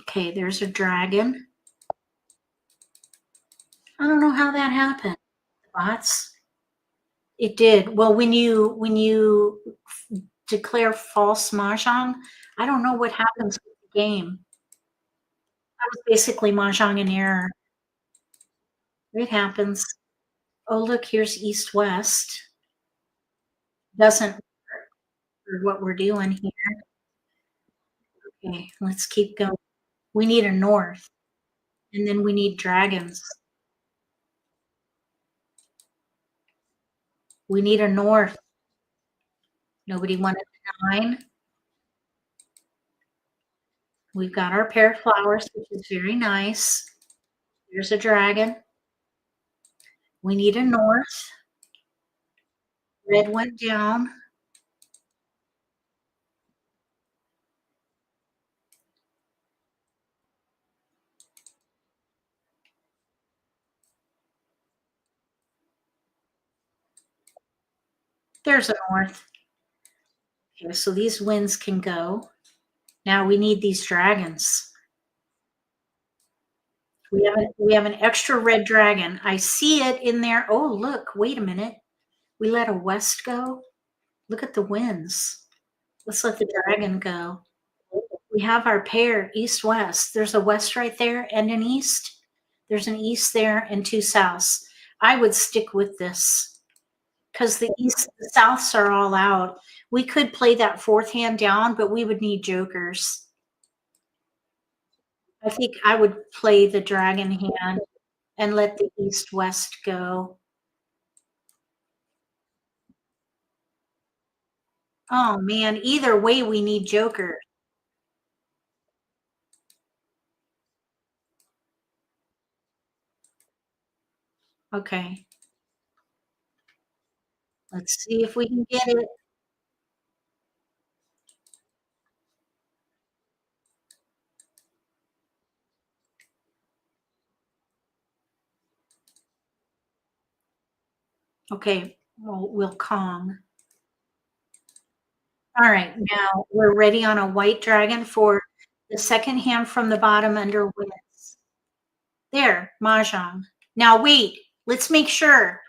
Okay, there's a dragon. I don't know how that happened. Bots. It did. Well, when you declare false mahjong, I don't know what happens with the game. That was basically mahjong in error. It happens. Oh, look, here's east west. Doesn't work for what we're doing here. Okay, let's keep going. We need a north, and then we need dragons. We need a north. Nobody wanted a 9. We've got our pair of flowers, which is very nice. There's a dragon. We need a north. Red went down. There's a north. Okay, so these winds can go. Now we need these dragons. We have an extra red dragon. I see it in there. Oh, look, wait a minute. We let a west go. Look at the winds. Let's let the dragon go. We have our pair, east-west. There's a west right there and an east. There's an east there and 2 souths. I would stick with this because the souths are all out. We could play that 4th hand down, but we would need jokers. I think I would play the dragon hand and let the east-west go. Oh man, either way we need jokers. Okay. Let's see if we can get it. Okay, we'll Kong. All right, now we're ready on a white dragon for the second hand from the bottom under wins. There, Mahjong. Now wait, let's make sure.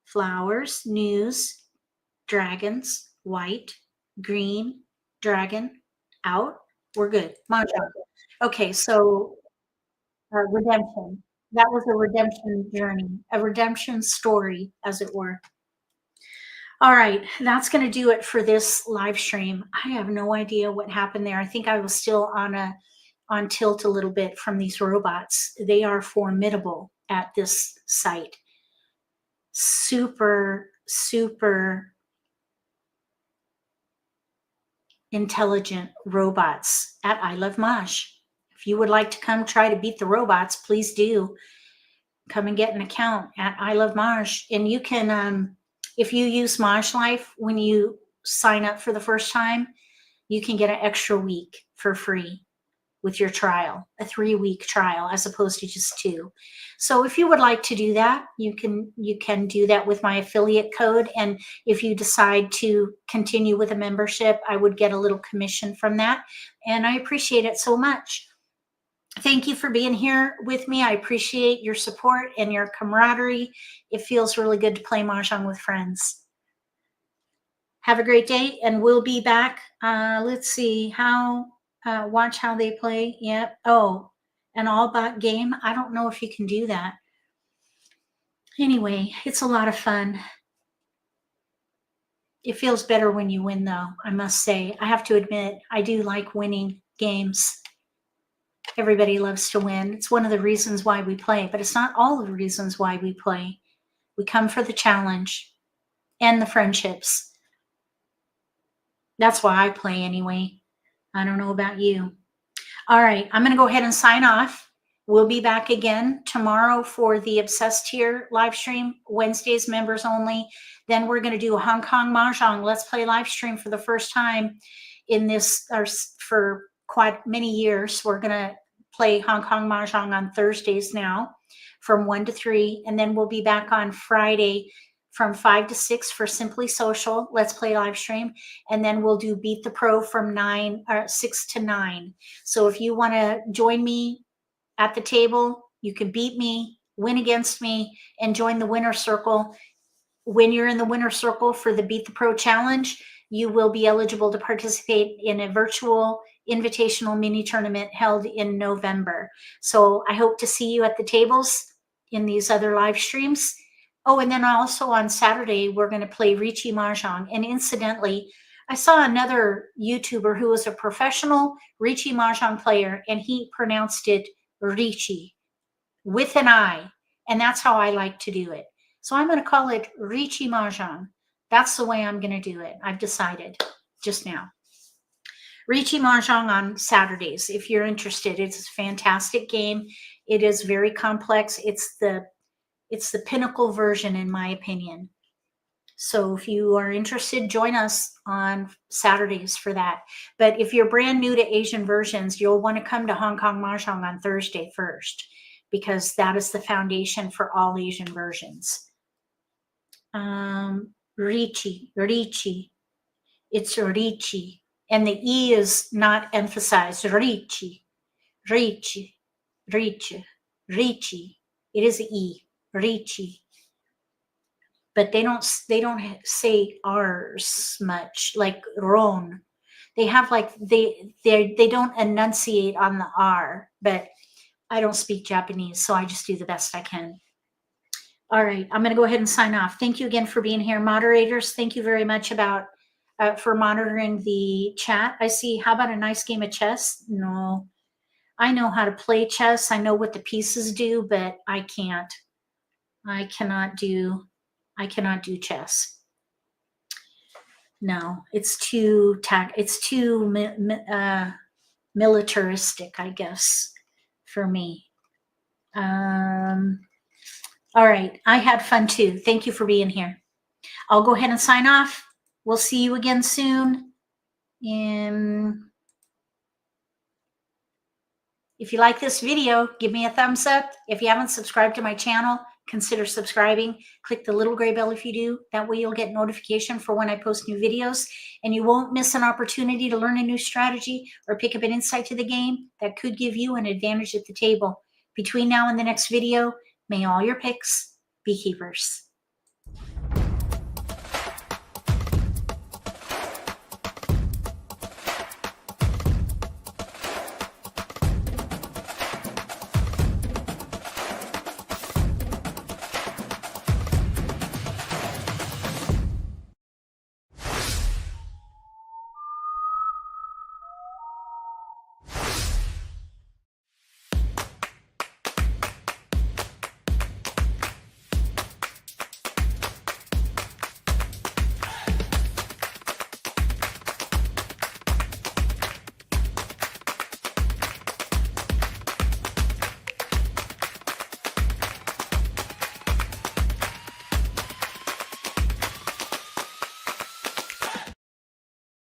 Flowers, news, dragons, white, green, dragon, out. We're good. Mahjong. Okay, so redemption. That was a redemption journey, a redemption story, as it were. All right, that's going to do it for this live stream. I have no idea what happened there. I think I was still on tilt a little bit from these robots. They are formidable at this site. Super, super intelligent robots at I Love Maj. If you would like to come try to beat the robots, please do. Come and get an account at I Love Maj. And you can, if you use MAHJLIFE when you sign up for the first time, you can get an extra week for free with your trial, a 3-week trial as opposed to just 2. So if you would like to do that, you can do that with my affiliate code. And if you decide to continue with a membership, I would get a little commission from that. And I appreciate it so much. Thank you for being here with me. I appreciate your support and your camaraderie. It feels really good to play Mahjong with friends. Have a great day, and we'll be back. Let's see how, watch how they play. Yep. Oh, an all-bot game. I don't know if you can do that. Anyway, it's a lot of fun. It feels better when you win, though, I must say. I have to admit, I do like winning games. Everybody loves to win. It's one of the reasons why we play, but it's not all of the reasons why we play. We come for the challenge and the friendships. That's why I play anyway. I don't know about you. All right, I'm going to go ahead and sign off. We'll be back again tomorrow for the Obsessed Here live stream. Wednesdays, members only. Then we're going to do a Hong Kong Mah Jongg Let's Play live stream for the first time in this, or for quite many years. We're going to play Hong Kong Mah Jongg on Thursdays now from 1 to 3. And then we'll be back on Friday from 5 to 6 for Simply Social Let's Play live stream. And then we'll do Beat the Pro from 6 to 9. So if you want to join me at the table, you can beat me, win against me, and join the winner circle. When you're in the winner circle for the Beat the Pro challenge, you will be eligible to participate in a virtual invitational mini tournament held in November. So I hope to see you at the tables in these other live streams. Oh, and then also on Saturday, we're going to play Ricci Mah Jongg. And incidentally, I saw another YouTuber who was a professional Ricci Mah Jongg player, and he pronounced it Ricci with an I. And that's how I like to do it. So I'm going to call it Ricci Mah Jongg. That's the way I'm going to do it. I've decided just now. Ricci Mah Jongg on Saturdays, if you're interested. It's a fantastic game. It is very complex. It's the pinnacle version, in my opinion. So if you are interested, join us on Saturdays for that. But if you're brand new to Asian versions, you'll want to come to Hong Kong Mah Jongg on Thursday first, because that is the foundation for all Asian versions. Ricci. It's Ricci. And the E is not emphasized. Ricci. It is an E. Ricci. But they don't say R's much, like Ron. They have like they don't enunciate on the R, but I don't speak Japanese, so I just do the best I can. All right, I'm going to go ahead and sign off. Thank you again for being here. Moderators, thank you very much for monitoring the chat. I see, how about a nice game of chess? No, I know how to play chess. I know what the pieces do, but I can't. I cannot do chess. No, it's too militaristic, I guess, for me. All right, I had fun too. Thank you for being here. I'll go ahead and sign off. We'll see you again soon. If you like this video, give me a thumbs up. If you haven't subscribed to my channel, consider subscribing. Click the little gray bell if you do. That way you'll get notification for when I post new videos, and you won't miss an opportunity to learn a new strategy or pick up an insight to the game that could give you an advantage at the table. Between now and the next video, may all your picks be keepers.